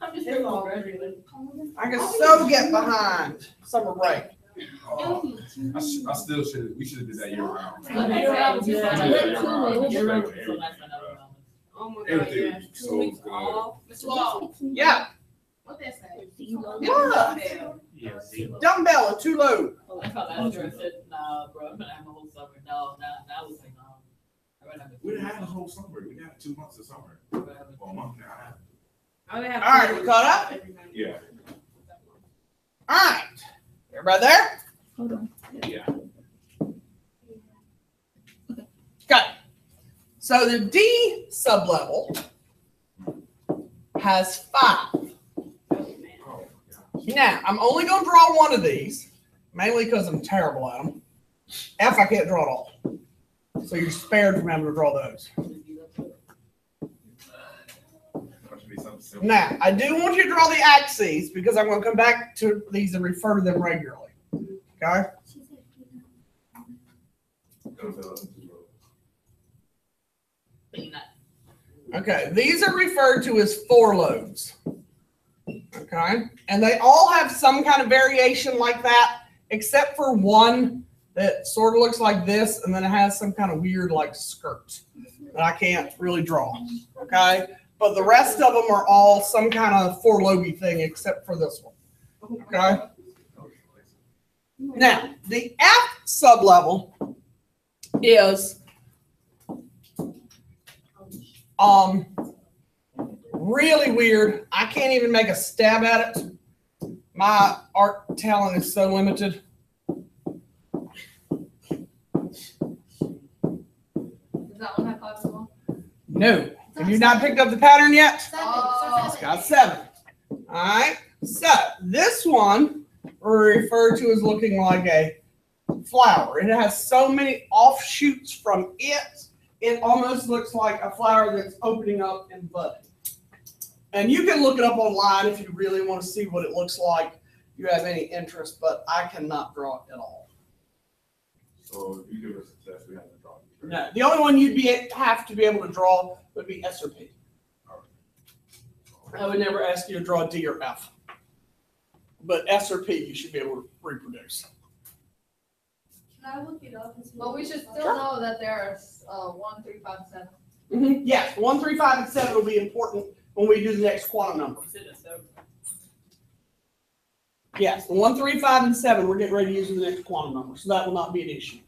I'm just here for graduating. I can so get behind summer break. Oh, I still should. We should have did that year round. Oh my god, Everything yeah. was 2 so weeks good. off. Mr. Law, Yeah, What that say? look, dumbbell, a two lobe. That's how last year I said, nah, bro, I'm gonna have a whole summer. No, now it's like, no. I'd rather have a- We didn't have the whole summer. We got 2 months of summer. I'd rather have a- Well, a month and a half. I would have. All right, we caught up? Yeah. All right. Everybody there? Hold on. Yeah. Okay. So the D sublevel has 5. Oh, my gosh. Now, I'm only going to draw one of these, mainly because I'm terrible at them. F, I can't draw it all. So you're spared from having to draw those. That should be something simple. Now, I do want you to draw the axes because I'm going to come back to these and refer to them regularly. Okay? Dumbbell. Peanut. Okay, these are referred to as four lobes. Okay, and they all have some kind of variation like that, except for one that sort of looks like this, and then it has some kind of weird like skirt that I can't really draw. Okay, but the rest of them are all some kind of four-lobey thing, except for this one. Okay. Now, the F sublevel is really weird. I can't even make a stab at it. My art talent is so limited. Does that one have 5 as well? No. Have you not picked up the pattern yet? It's Seven. got 7. All right. So this one we're referred to as looking like a flower. It has so many offshoots from it. It almost looks like a flower that's opening up and budding. And you can look it up online if you really want to see what it looks like. If you have any interest, but I cannot draw it at all. So if you give us a test, we have to draw. No, the only one you'd have to be able to draw would be S or P. I would never ask you to draw D or F. But S or P, you should be able to reproduce. Can I look it up? But we should still know that there are 1, 3, 5, 7. Yes, 1, 3, 5, and 7 will be important when we do the next quantum number. Yes, the 1, 3, 5, and 7 we're getting ready to use in the next quantum number, so that will not be an issue.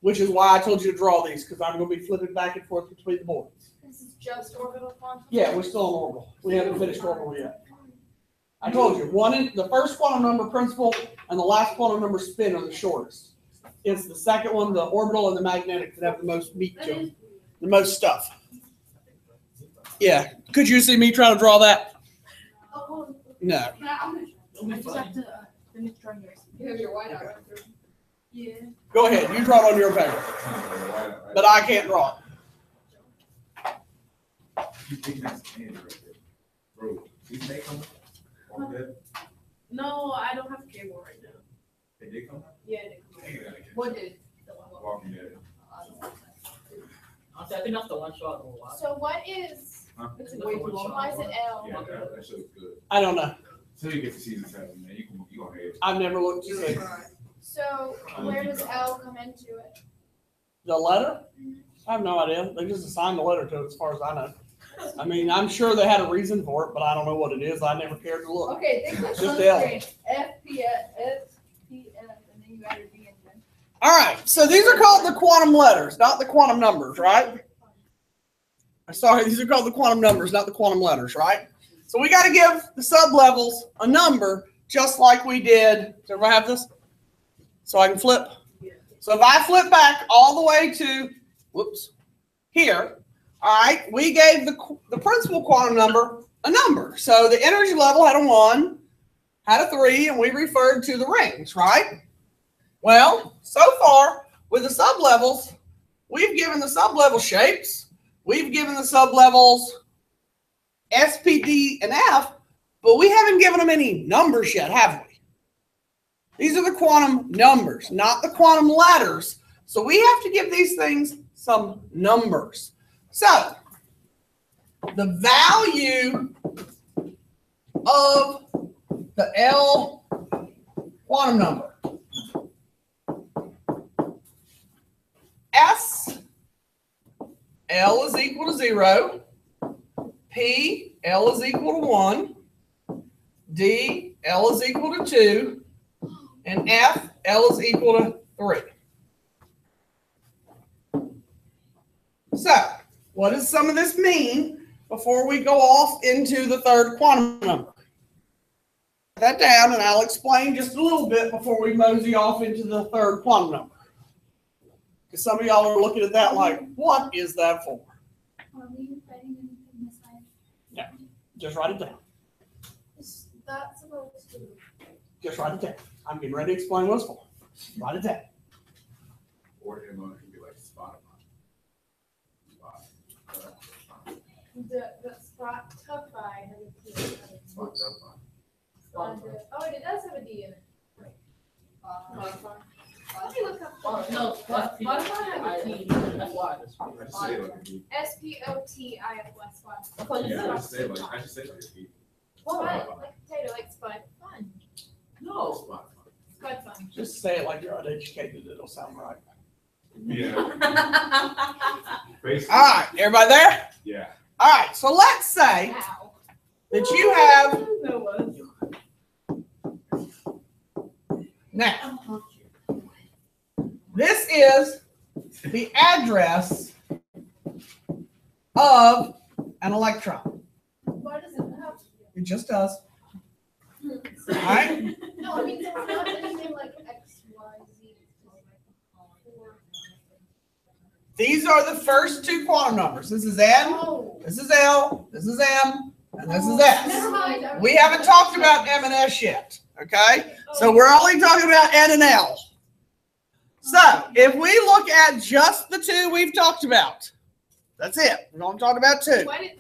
Which is why I told you to draw these, because I'm going to be flipping back and forth between the boards. This is just orbital quantum. Yeah, we're still on orbital. We haven't finished orbital yet. I told you, the first quantum number principal and the last quantum number spin are the shortest. It's the second one, the orbital and the magnetic, that have the most meat to them, the most stuff. Yeah, could you see me trying to draw that? No. I just have to finish drawing yours. You have your white out. Yeah. Go ahead, you draw it on your paper, but I can't draw it. You taking that hand right there. Bro, you make them on that? No, I don't have a cable right now. They did come? Yeah. What did? Walking there. Honestly, I think that's the one shot we'll watch. So what is, Huh? It's way too long. Why is it L? Yeah, that shit was good. I don't know. Till you get to season 7, man, you gonna hate it. I've never looked to see. So where does L come into it? The letter? I have no idea. They just assigned the letter to it as far as I know. I mean, I'm sure they had a reason for it, but I don't know what it is. I never cared to look. Okay, think of Just the L. screen. FPF, and then you add your D in there. All right, so these are called the quantum letters, not the quantum numbers, right? Sorry, these are called the quantum numbers, not the quantum letters, right? So we got to give the sublevels a number, just like we did. Does everybody have this? So I can flip. So if I flip back all the way to, whoops, here, all right, we gave the principal quantum number a number. So the energy level had a 1, had a 3, and we referred to the rings, right? Well, so far with the sublevels, we've given the sublevel shapes. We've given the sublevels S, P, D, and F, but we haven't given them any numbers yet, have we? These are the quantum numbers, not the quantum letters. So we have to give these things some numbers. So the value of the L quantum number, S, L is equal to 0. P, L is equal to 1. D, L is equal to 2. And F, L is equal to 3. So, what does some of this mean before we go off into the third quantum number? Write that down, and I'll explain just a little bit before we mosey off into the third quantum number. Because some of y'all are looking at that like, what is that for? Are we writing anything this time? Yeah, just write it down. Is that supposed to? Just write it down. I'm getting ready to explain what it's for. Write it down. Or it can be like Spotify. The Spotify. Spotify. Oh, it does have a D in it. Let me look up. Oh, no, spot. Why do I have a T? That's why. I just say it like a beat. SPOTIFY. Because you Yeah, said I just say it like, I just say it like a beat. Spud, like potato, like spud. Fun. no. Spot. Spud fun. Just say it like you're uneducated, it'll sound right. Yeah. Basically, All right, everybody there? yeah. All right, so let's say Wow. that you have, No was. now, this is the address of an electron. Why does it have? It just does. All right? No, I mean, so it's not anything like X, Y, Z. These are the first two quantum numbers. This is N, Oh. this is L, this is M, and this is Never S. mind. We haven't talked about M and S yet, okay? So we're only talking about N and L. So if we look at just the two we've talked about, that's it. We're going to talk about two. What is?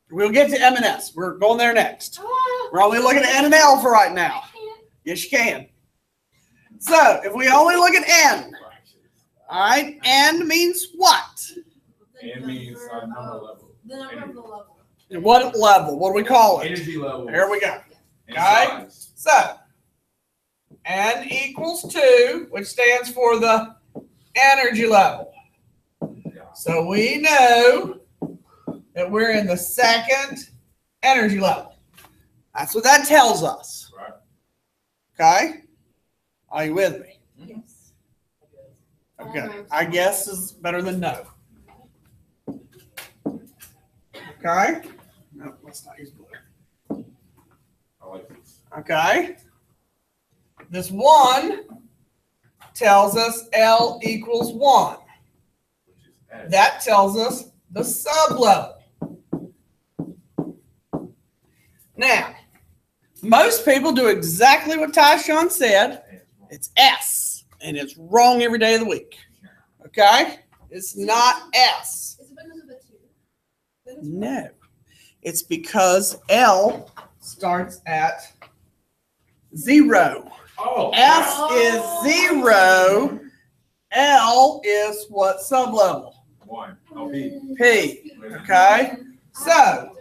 We'll get to M and S. We're going there next. Oh, We're only looking at N and L for right now. I can't. Yes, you can. So if we only look at N, all right, N means what? It means number level. The number of the level. What level? What do we call it? Energy level. There we go. And Okay. size. So N equals 2, which stands for the energy level. Yeah. So we know that we're in the second energy level. That's what that tells us. Right. Okay? Are you with me? Yes. Okay. I guess is better than no. Okay? No, let's not use blue. I like this. Okay? This 1 tells us L equals 1. Which is S. That tells us the sublevel. Now, most people do exactly what Tyshawn said. It's S, and it's wrong every day of the week. Okay? It's not S. Is it because of the 2? No. It's because L starts at 0. Oh. S is 0. L is what sublevel? 1. Oh, B. P. Okay? So,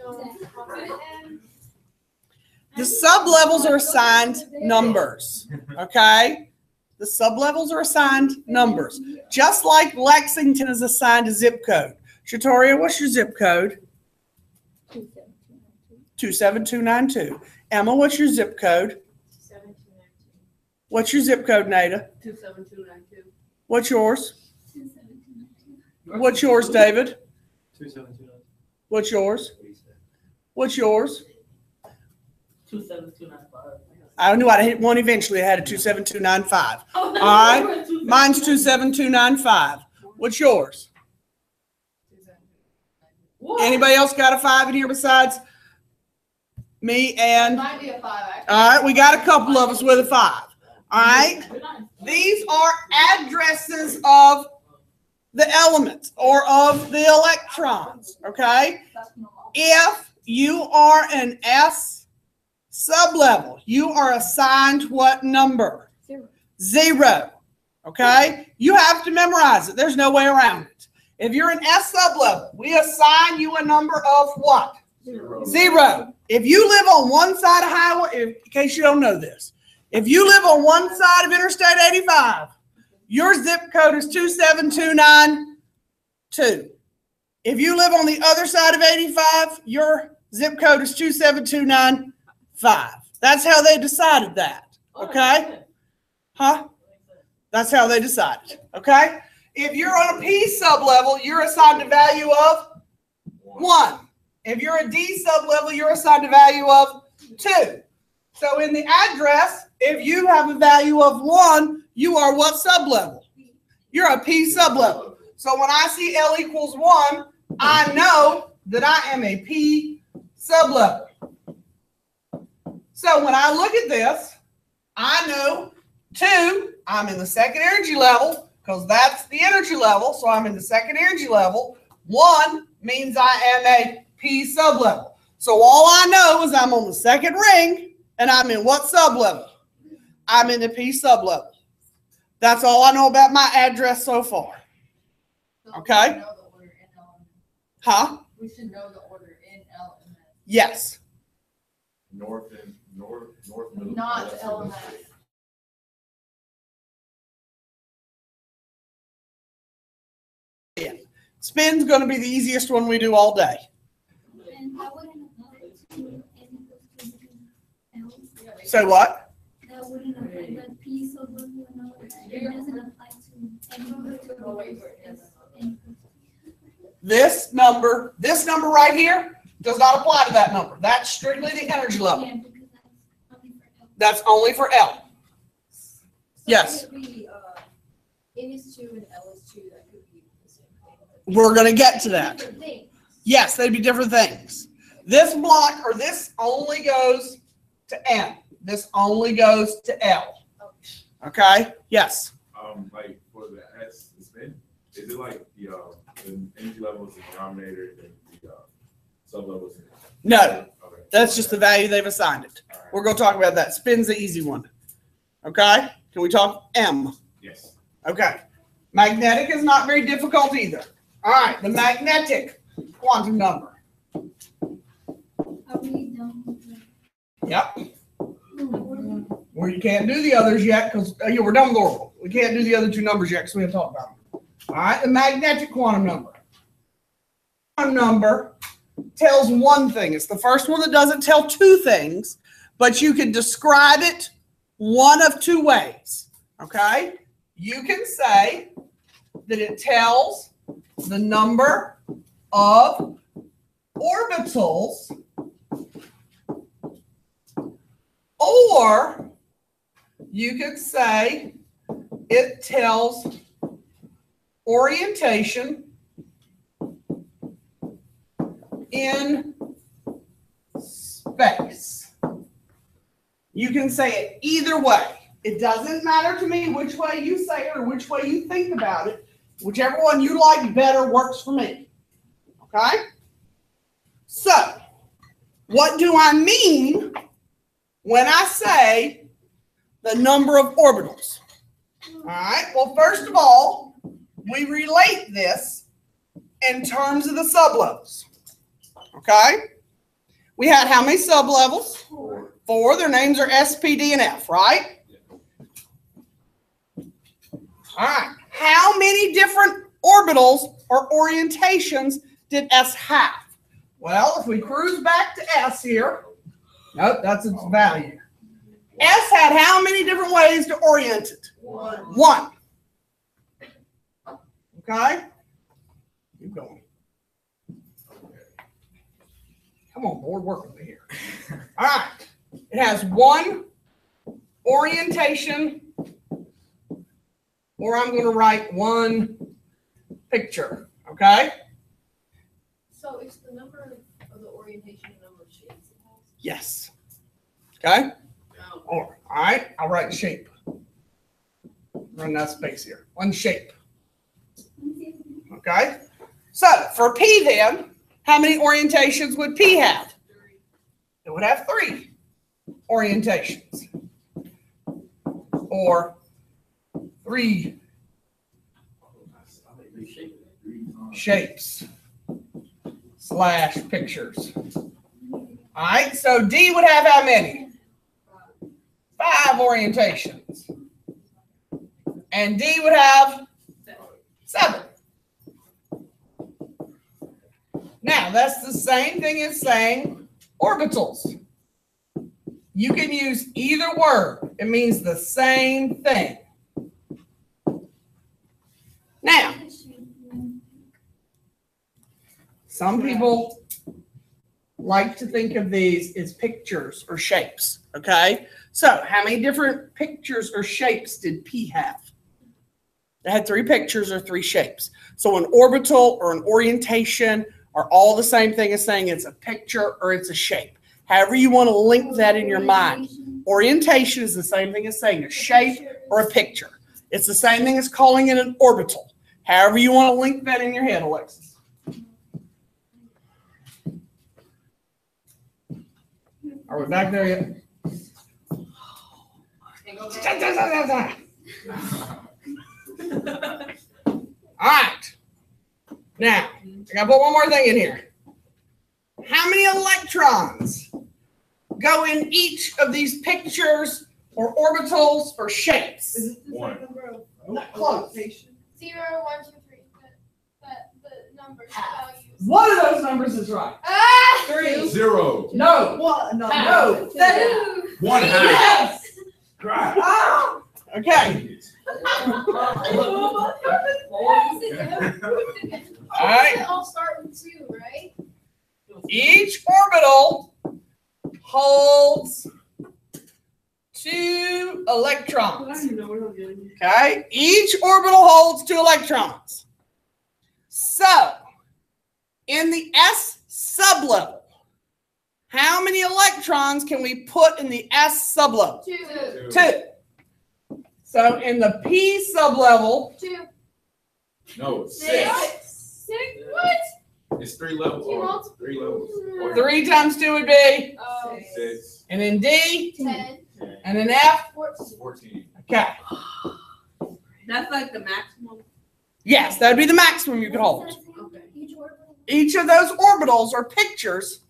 the sublevels are assigned numbers. Okay? The sublevels are assigned numbers. Just like Lexington is assigned a zip code. Shatoria, what's your zip code? 27292. Emma, what's your zip code? 7292. What's your zip code, Nada? 27292. What's yours? What's yours, David? 2729. What's yours? What's yours? 27295. I knew I'd hit one eventually. I had a 27295. Oh, All right. Mine's 27295. What's yours? What? Anybody else got a 5 in here besides me and? Might be a 5 actually. All right, we got a couple of us with a 5. All right. These are addresses of the elements or of the electrons. Okay. If you are an S sublevel, you are assigned what number? 0. Okay? You have to memorize it. There's no way around it. If you're an S sublevel, we assign you a number of what? 0. If you live on one side of highway, in case you don't know this, if you live on one side of Interstate 85, your zip code is 27292. If you live on the other side of 85, your zip code is 27295. That's how they decided that. Okay? Huh? That's how they decided. Okay? If you're on a P sublevel, you're assigned a value of 1. If you're a D sublevel, you're assigned a value of 2. So in the address, if you have a value of 1, you are what sublevel? You're a P sublevel. So when I see L equals 1, I know that I am a P sublevel. So when I look at this, I know 2, I'm in the second energy level because that's the energy level. So I'm in the second energy level. 1 means I am a P sublevel. So all I know is I'm on the second ring and I'm in what sublevel? I'm in the P sublevel. That's all I know about my address so far. So Okay. We should know the order in LMS. Huh? We should know the order in LMS. Yes. North, middle. Not west, LMS. Spin's going to be the easiest one we do all day. And that wouldn't apply to L. So what? That wouldn't apply, that piece of what you know, it doesn't apply to any. This number right here does not apply to that number. That's strictly the energy level. Yeah, because That's that's only for L. only for L. So Yes. could it be, N is 2 and L is 2, that could be the same thing. We're going to get to that. Different things. Yes, they'd be different things. This block, or this only goes to N. This only goes to L. Okay? Yes. Like for the S, the spin, is it like the energy levels in the denominator and the sub levels? No, Okay. that's just the value they've assigned it. All right. We're going to talk about that. Spin's the easy one. Okay? Can we talk M? Yes. Okay. Magnetic is not very difficult either. All right, the magnetic quantum number. Are we done with the? Yep. Well, you can't do the others yet because we're done with orbital. We can't do the other two numbers yet because we haven't talked about them. All right, the magnetic quantum number. Quantum number tells one thing. It's the first one that doesn't tell two things, but you can describe it one of two ways. Okay? You can say that it tells the number of orbitals, or you could say it tells orientation in space. You can say it either way. It doesn't matter to me which way you say it or which way you think about it. Whichever one you like better works for me. Okay? So, what do I mean when I say the number of orbitals? All right, well, first of all, we relate this in terms of the sublevels. Okay? We had how many sublevels? 4. Their names are S, P, D, and F, right? All right. How many different orbitals or orientations did S have? Well, if we cruise back to S here, nope, that's its value. S had how many different ways to orient it? One. Okay? Keep going. Come on, board, work with me here. All right. It has one orientation, or I'm going to write one picture. Okay? So it's the number of the orientation and number of shapes it has? Yes. Okay? Or, all right, I'll write shape. Run that space here. One shape. Okay? So, for P then, how many orientations would P have? It would have 3 orientations. Or 3 shapes / pictures. All right, so D would have how many? 5 orientations. And D would have 7. Now, that's the same thing as saying orbitals. You can use either word. It means the same thing. Now, some people like to think of these as pictures or shapes, okay? So, how many different pictures or shapes did P have? It had 3 pictures or 3 shapes. So, an orbital or an orientation are all the same thing as saying it's a picture or it's a shape. However you want to link that in your mind. Orientation is the same thing as saying a shape or a picture. It's the same thing as calling it an orbital. However you want to link that in your head, Alexis. Are we back there yet? All right. Now, I gotta put one more thing in here. How many electrons go in each of these pictures or orbitals or shapes? Is it the One. same number of? Not close. 0, 1, 2, 3. The numbers, values. One of those numbers is right. Ah! 3. 0. No. What? No. No. 7. 1 half. Yes. Right. Ah. Okay. All right. They all start with 2, right? Each orbital holds 2 electrons. Okay. Each orbital holds 2 electrons. So, in the S sublevel, how many electrons can we put in the S sublevel? 2. 2. So, in the P sublevel, 2. No, 6. 6. What? It's 3 levels. You Or multiply- 3 levels. Or 3 times 2 would be, Oh. 6. and then D, 10. and then F. 14. 14. Okay. That's like the maximum. Yes, that would be the maximum you could hold. Okay. Each orbital. Each of those orbitals or pictures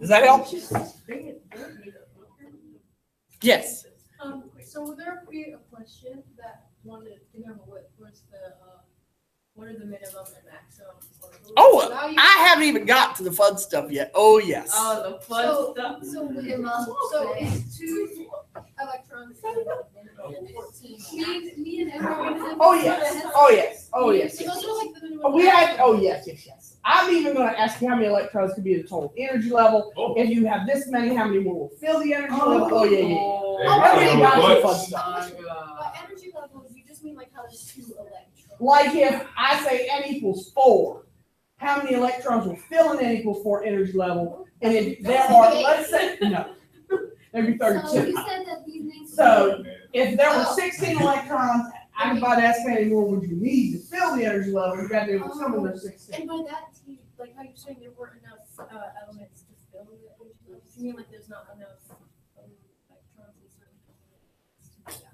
does that help? Yes. So would there be a question that wanted to know what are the minimum and maximum? Oh, Value? I haven't even got to the fun stuff yet. Oh, yes. Oh, the fun So, stuff. so is 2 electrons and 14? Me and everyone. Oh, yes. Oh, yes. Oh, yes. So those are like the minimum. Oh, we had, oh, yes, yes, yes. I'm even going to ask you how many electrons could be the total energy level. Oh. If you have this many, how many more will fill the energy level? Oh, yeah, yeah. Oh, I already got to the fun what? stuff. By energy levels, you just mean like how there's 2 electrons. Like if I say N equals 4, how many electrons will fill an N equals 4 energy level? And if there are, let's say, no, there'd be So 32. you said that these names. So if there were 16 electrons, I could about ask how many more would you need to fill the energy level? You got to do some of those 16. And by that, like how you're saying there weren't enough elements to fill the energy levels, you mean like there's not enough electrons in certain elements?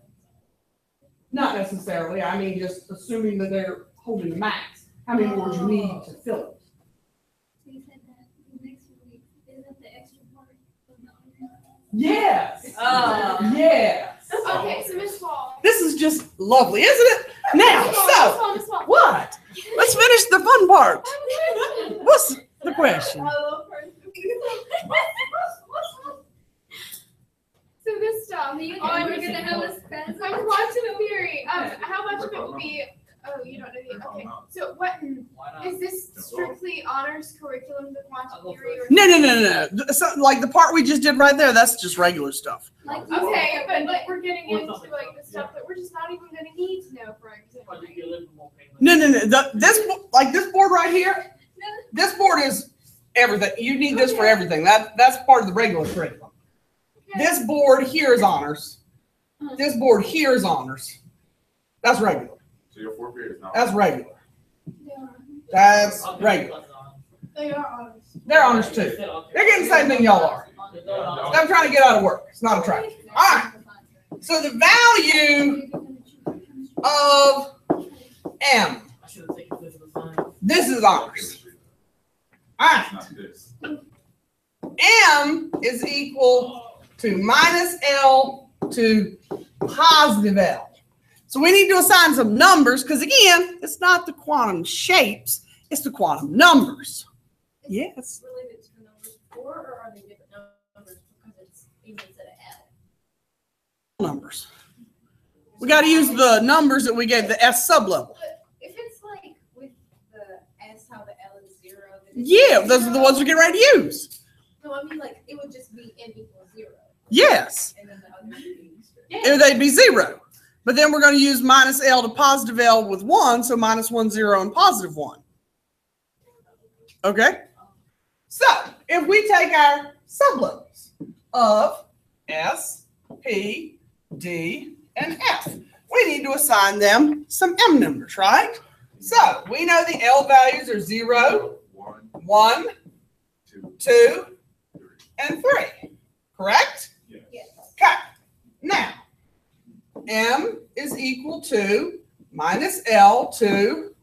Not necessarily. I mean, just assuming that they're holding the max. How many more would you need to fill it? So you said that the next week isn't the extra part of the other. Yes. Oh. Yes. Okay, so Miss Wall. This is just lovely, isn't it? Now, so Miss Wall. what? Let's finish the fun part. What's the question? So this stuff, Me and oh, I'm everyone gonna have a spaz. I'm watching a theory. How much of it will be? Oh, you don't know the. Okay. So what is this strictly honors curriculum, the quantum theory? Or No. So, like the part we just did right there, that's just regular stuff. Like you Okay, said, but like we're getting into like the stuff that we're just not even gonna need to know for exam. No. This board right here, this board is everything. You need this for everything. That's part of the regular curriculum. This board here is honors. This board here is honors. That's regular. So your 4th period is not. That's regular. they are. That's regular. They are honors. They're honors too. They're getting the same thing y'all are. I'm trying to get out of work. It's not a trap. All right. So the value of M. This is honors. All right. It's not this. M is equal to minus L to positive L. So we need to assign some numbers because again, it's not the quantum shapes, it's the quantum numbers. Yes. Related to the numbers 4, or are they different numbers because it's even instead of L? Numbers. We got to use the numbers that we gave the S sublevel. But if it's like with the S, how the L is 0. then it's Yeah, those are the ones we get ready to use. No, I mean like it would just be N equals 0. Yes, And then the other would be. they'd be 0. But then we're going to use minus L to positive L with 1, so minus 1, 0, and positive 1. Okay? So, if we take our sublevels of S, P, D, and F, we need to assign them some M numbers, right? So we know the L values are 0, 1, 1, 2, 2, 3. and 3. Correct? Yes. Okay. Now, M is equal to minus L to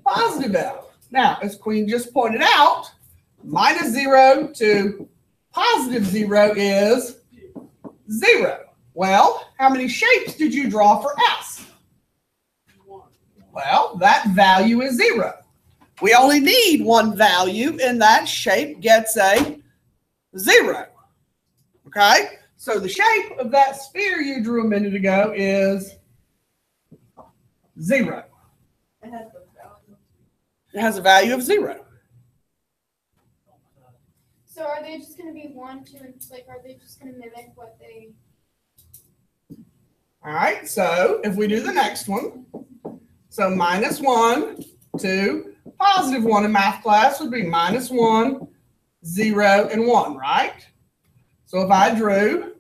positive L. Now, as Queen just pointed out, minus 0 to positive 0 is 0. Well, how many shapes did you draw for S? Well, that value is 0. We only need one value, and that shape gets a 0. Okay? So the shape of that sphere you drew a minute ago is 0. It has a value of 0. So are they just gonna be 1, 2, and like, are they just gonna mimic what they? All right, so if we do the next one, so minus 1 to positive 1 in math class would be minus 1, 0, and 1, right? So if I drew,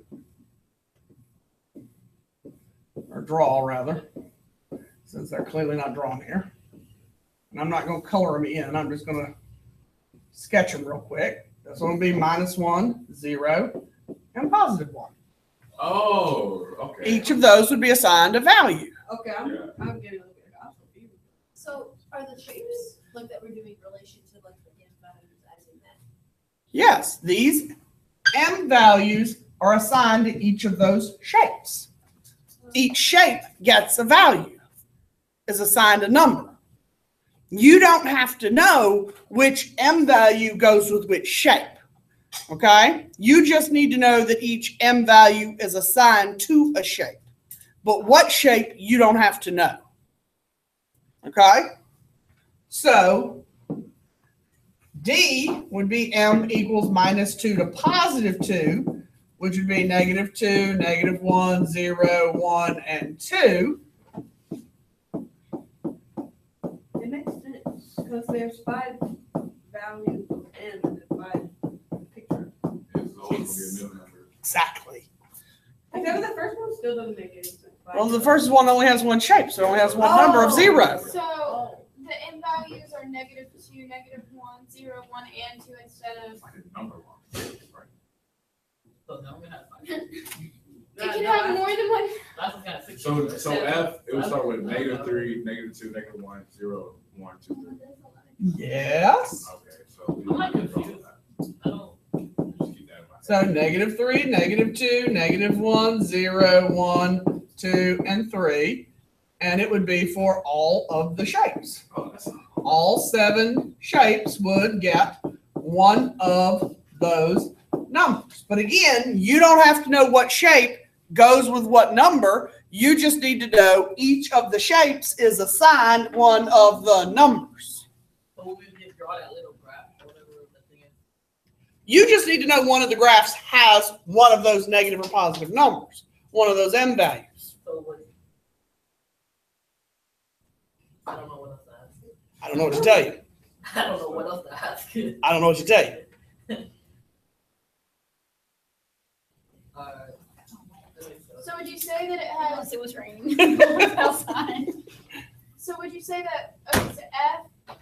or draw rather, since they're clearly not drawn here, and I'm not going to color them in, I'm just going to sketch them real quick. That's going to be minus 1, 0, and positive 1. Oh, okay. Each of those would be assigned a value. Okay, Yeah. I'm getting a little bit. I'm confused. So are the shapes like that we're doing relation to like the M values as in that? Yes, these M values are assigned to each of those shapes. Each shape gets a value, is assigned a number. You don't have to know which M value goes with which shape. Okay? You just need to know that each M value is assigned to a shape. But what shape, you don't have to know. Okay? So, D would be M equals minus 2 to positive 2, which would be negative 2, negative 1, 0, 1, and 2. It makes sense because there's 5 values of M and 5 pictures. It's always gonna be a new number. Exactly. Except for the first one still doesn't make any sense. Well, the first one only has one shape, so it only has one number of 0. So the M values are negative 2, negative 1, 0, 1, and 2 instead of. Like a number one, right? So now we have 5. It can have more than one. That's kind of 6. So F, it would start with negative 3, negative 2, negative 1, 0, 1, 2, 3. Yes. Okay, so we I'm not don't draw confused. that. I don't. Just keep that in mind. So negative 3, negative 2, negative 1, 0, 1, 2, and 3. And it would be for all of the shapes. Oh, that's All 7 shapes would get one of those numbers. But again, you don't have to know what shape goes with what number. You just need to know each of the shapes is assigned one of the numbers. So we just draw that little graph or whatever the thing is. You just need to know one of the graphs has one of those negative or positive numbers, one of those M values. So what? I don't know what else to ask. I don't know what to tell you. I don't know what else to ask. I don't know what to tell you. So would you say that it has? Unless it was raining outside. So would you say that okay, so F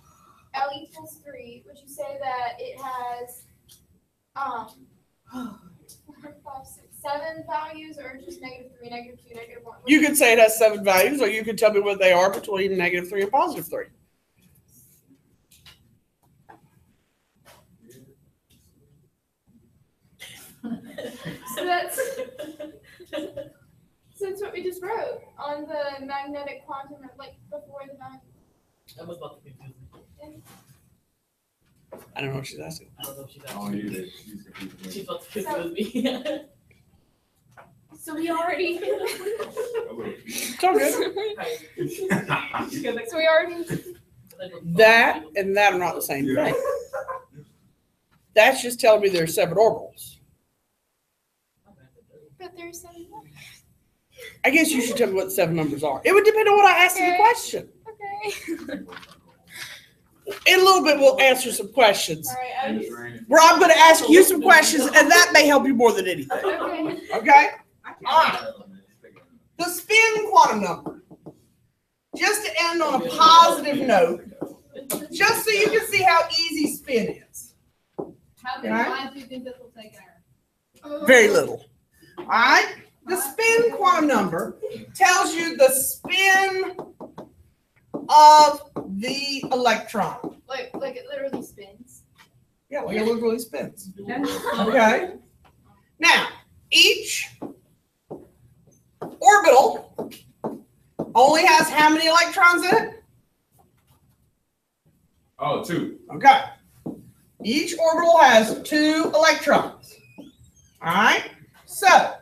L equals 3? Would you say that it has 4, 5, 6, 7 values, or just negative 3, negative 2, negative 1? You could say it has 7 values, or you could tell me what they are between negative 3 and positive 3. So that's what we just wrote on the magnetic quantum, like before the value. That was about to confuse me. I don't know what she's asking. I don't know if she's Oh, asking. you did. She's confused me. She's about to confuse me. So we already. A little. It's all good. So we already. That and that are not the same thing. That's just telling me there's 7 orbitals. But there's 7. I guess you should tell me what the 7 numbers are. It would depend on what I asked in the Okay. question. Okay. In a little bit, we'll answer some questions. All right. And it's raining. Where I'm going to ask you some questions, and that may help you more than anything. Okay. Okay? Ah. The spin quantum number. just to end on a positive note, just so you can see how easy spin is. How many Okay. lines do you think this will take in Very little. All right? The spin quantum number tells you the spin of the electron. Like it literally spins. Yeah, like it literally spins. Okay? Now, each orbital only has how many electrons in it? Oh, 2. Okay. Each orbital has 2 electrons. All right? So,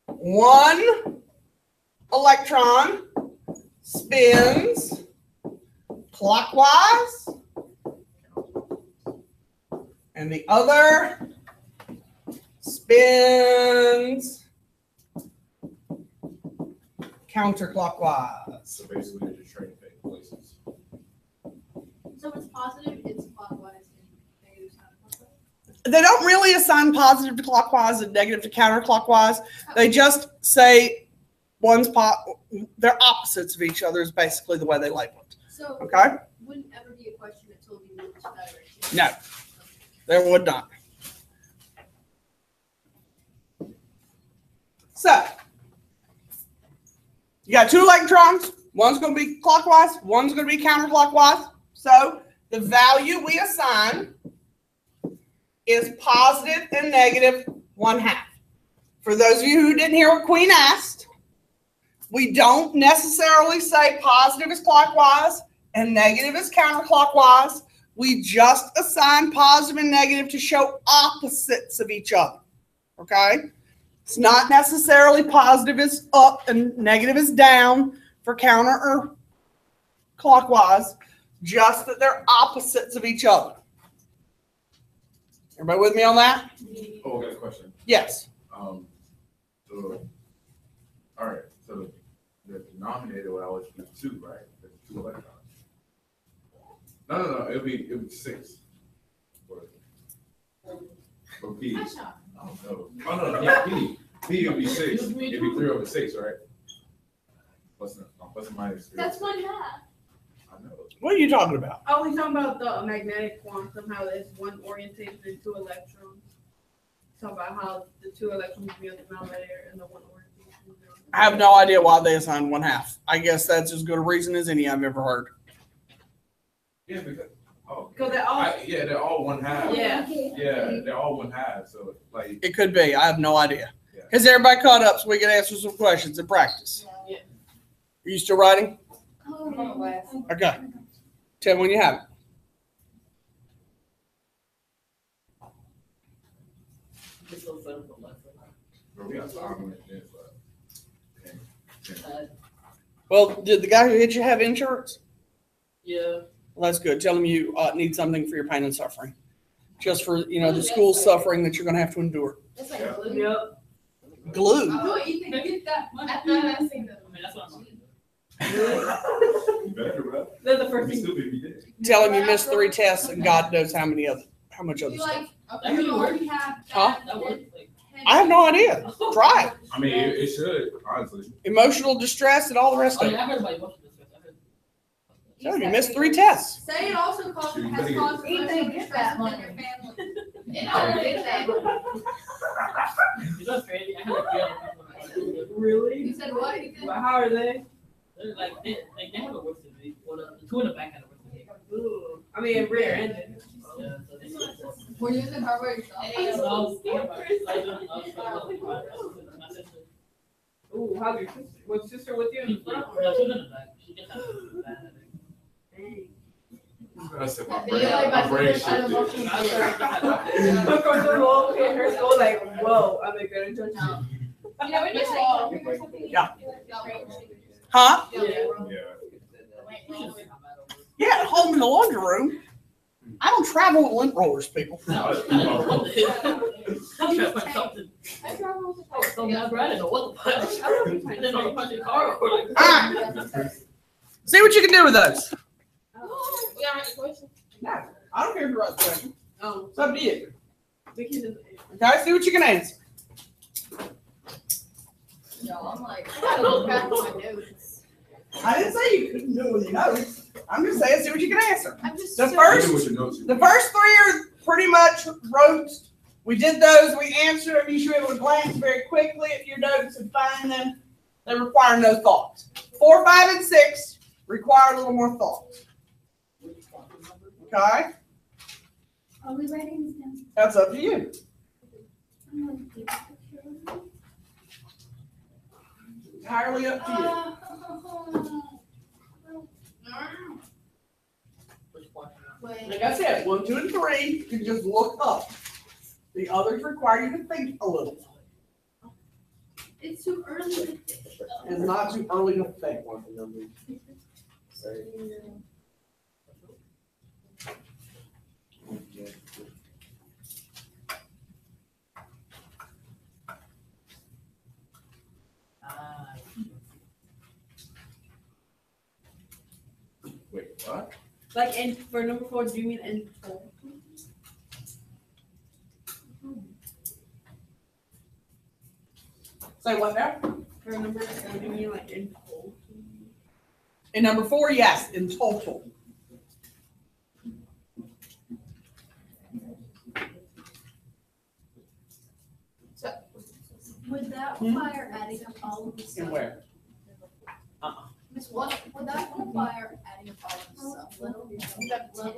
1 electron spins clockwise, and the other spins counterclockwise. So basically, they're just trading fake places. So it's positive, it's clockwise, and negative is counterclockwise. They don't really assign positive to clockwise and negative to counterclockwise. They just say they're opposites of each other is basically the way they label it. So Okay? wouldn't ever be a question until we moved to that direction. No, there would not. So, you got 2 electrons. One's going to be clockwise. One's going to be counterclockwise. So, the value we assign is positive and negative 1/2. For those of you who didn't hear what Queen asked, we don't necessarily say positive is clockwise and negative is counterclockwise. We just assign positive and negative to show opposites of each other. Okay? It's not necessarily positive is up and negative is down for counter or clockwise, just that they're opposites of each other. Everybody with me on that? Oh, I got a question. Yes. So, all right. So the denominator will always be 2, right? There's 2 electrons. No. It'll be 6. For P. Oh no. Yeah, P. P will be 6. It'll be 3/6, right? Plus and minus 3. That's 1/2. I know. What are you talking about? Oh, he's talking about the magnetic quantum, how there's one orientation and 2 electrons. Talking about how the 2 electrons will be on the denominator and the 1 orientation. I have no idea why they assign 1/2. I guess that's as good a reason as any I've ever heard. Yeah, because they're all. they're all 1/2. Yeah. Yeah, they're all 1/2. So like, It could be. I have no idea. Has everybody caught up so we can answer some questions in practice? Yeah. Are you still writing? Oh, Okay. Tell me when you have it. It's so fun for life. bro, we got 5 minutes in, but Well, did the guy who hit you have insurance? Yeah. Well, that's good. Tell him you need something for your pain and suffering. Just for, the school suffering that you're going to have to endure. It's like Yeah. glue. Yep. Glue. Oh, you can get that much. I've never seen them. I mean, that's what I'm saying. you better, bro. They're the first We thing. still be dead. Tell him you missed 3 tests and God knows how much other You stuff. like, That you really already have Huh? That works. Like, I have no idea. Try it. I mean, it should, honestly. Emotional distress and all the rest oh of yeah, it. I heard about emotional distress. I heard. Tell him you missed 3 tests. Say it also causes, You has better caused get- You emotional better get distress that within your money. family. It already did that. You know what's crazy? I had a few other people that Really? You said what? Well, how are they? they're like they have a worse than me. Well, the 2 in the back had a worse than me. Ooh. I mean, rear ended. Yeah, so they Were you using her by yourself? I was thinking about it. I was my sister. Ooh, how's your sister? Was sister with you in She the front? was in the back. She just had a bad headache. I said my You like my brain my shifted. sister's emotional distress. Uncomfortable in her school, like, whoa, I'm a good judge. No. You know, when you're like, or something. Yeah. Right. Huh? Yeah. Yeah. Yeah, at home in the laundry room. I don't travel with lint rollers, people. I was trying to find something. I travel with I was so mad, bro. I didn't know what the fuck. I didn't know to punch your car or like. All right. See what you can do with those. We got a question. No, I don't care if you write the question. Oh, It's up to you. we can just. Okay, see what you can answer. Yo, I'm like, I gotta look back at my notes. I didn't say you couldn't do it with your notes. I'm just saying, see what you can answer. I'm just. The so- first- With your notes, you- The first three are pretty much wrote. We did those, we answered them. You should be able to glance very quickly at your notes and find them. They require no thought. 4, 5, and 6 require a little more thought. Okay? Are we writing this down? That's up to you. I'm gonna take a picture of it. Entirely up to you. Which one? Like I said, 1, 2, and 3, you can just look up. The others require you to think a little. It's too early to think. It's not too early to think. Wait, what? Like, and for number 4, do you mean in total? Say what now? For number 4, do you mean like in total? In number 4, yes, in total. Would that require adding up all of the In stuff? where? Miss, what, would that require adding up all of the stuff? Would that 10?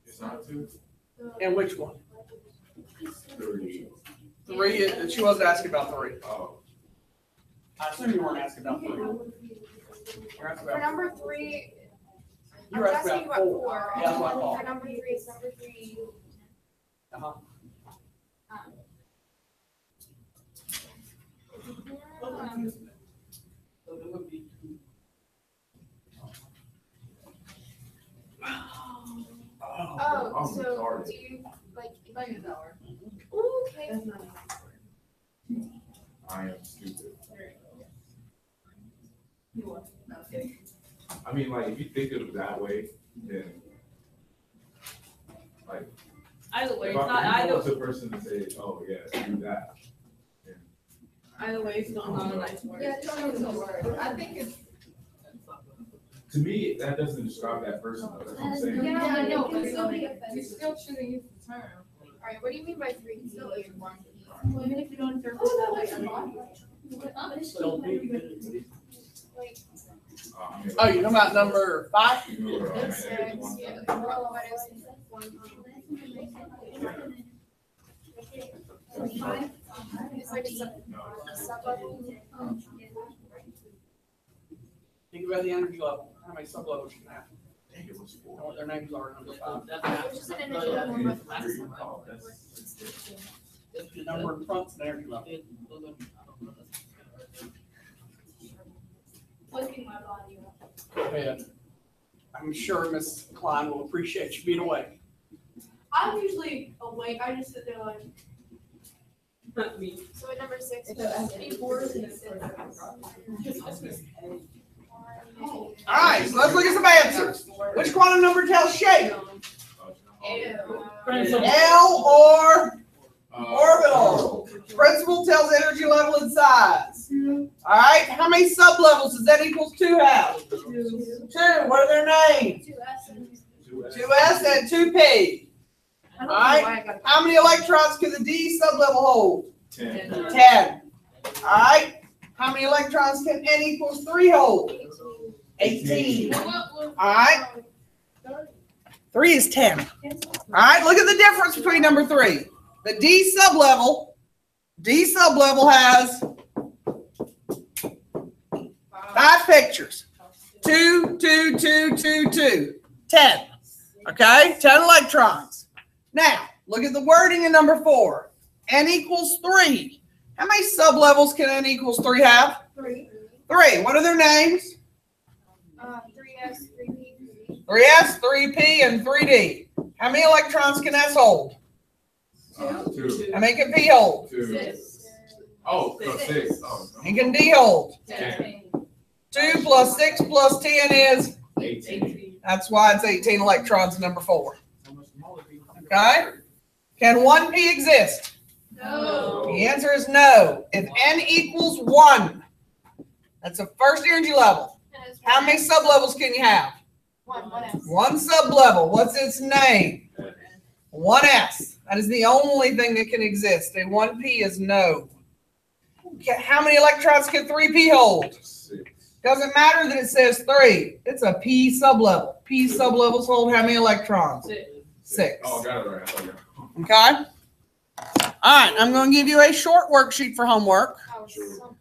It's not 2? And which one? 3. 3, she wasn't asking about 3. Oh. I assume you weren't asking about 3. You're asking For about, number 3, you I'm were asking asking about about 4. 4. Yeah, that's what I For thought. number 3, it's number 3. Uh-huh. So it would be 2. Oh, I'm so retarded. do you, like, Like an hour. okay. That's not I am stupid. You want? No, okay. I mean, like, if you think of it that way, then, like, Either way, if it's not I either. was the person to say, oh, yeah, do that. then Either way, it's still not a nice word. Yeah, it's not a word. I think it's. To me, that doesn't describe that person, though. That's what I'm saying. Yeah, I know, but It can still be you offensive. still shouldn't use the term. Alright, what do you mean by 3 P and 1 P? Well, even if you don't interpret Oh, that that's way, I mean, Oh, you're talking about number 5? you know where I'm at. 6, yeah. What is 1 P? It's like a sub-level. Think about the energy level. How many sub-levels you can have. Dang, it was And 4. what their names are in number 5. Which is an energy level, but Oh, that's- The number in front's an energy level. waking my body up. Go ahead. I'm sure Miss Klein will appreciate you being awake. I'm usually awake, I just sit there like. Not me. So at number 6. Any boards and it's. All right, so let's look at some answers. Which quantum number tells shape? L or orbital? Principal tells energy level and size. All right, how many sublevels does N equals 2 have? 2. What are their names? 2s and 2p. All right, how many electrons can the D sublevel hold? 10. 10. All right, how many electrons can N equals 3 hold? 18. All right, 3 is 10. All right, look at the difference between number 3. The D sublevel has 5 pictures. 2, 2, 2, 2, 2. 10. Okay, 10 electrons. Now, look at the wording in number 4. N equals 3. How many sublevels can N equals 3 have? 3. 3. What are their names? 3s, 3p, 3s, 3p, and 3d. How many electrons can S hold? 2. How many can P hold? 2. Oh, no, 6. Oh, no. And can D hold? 10. 2 plus 6 plus 10 is, 18. that's why it's 18 electrons in number 4. Okay? Can 1p exist? No. The answer is no. If N equals 1, That's a first energy level. How many sublevels can you have? One S. One sublevel. What's its name? 1s. That is the only thing that can exist. A 1p is no. Okay, how many electrons can 3p hold? 6. Doesn't matter that it says 3. It's a p sublevel. P sublevels hold how many electrons? 6. Oh, got it right. I thought you- Okay? All right, I'm going to give you a short worksheet for homework. Oh, so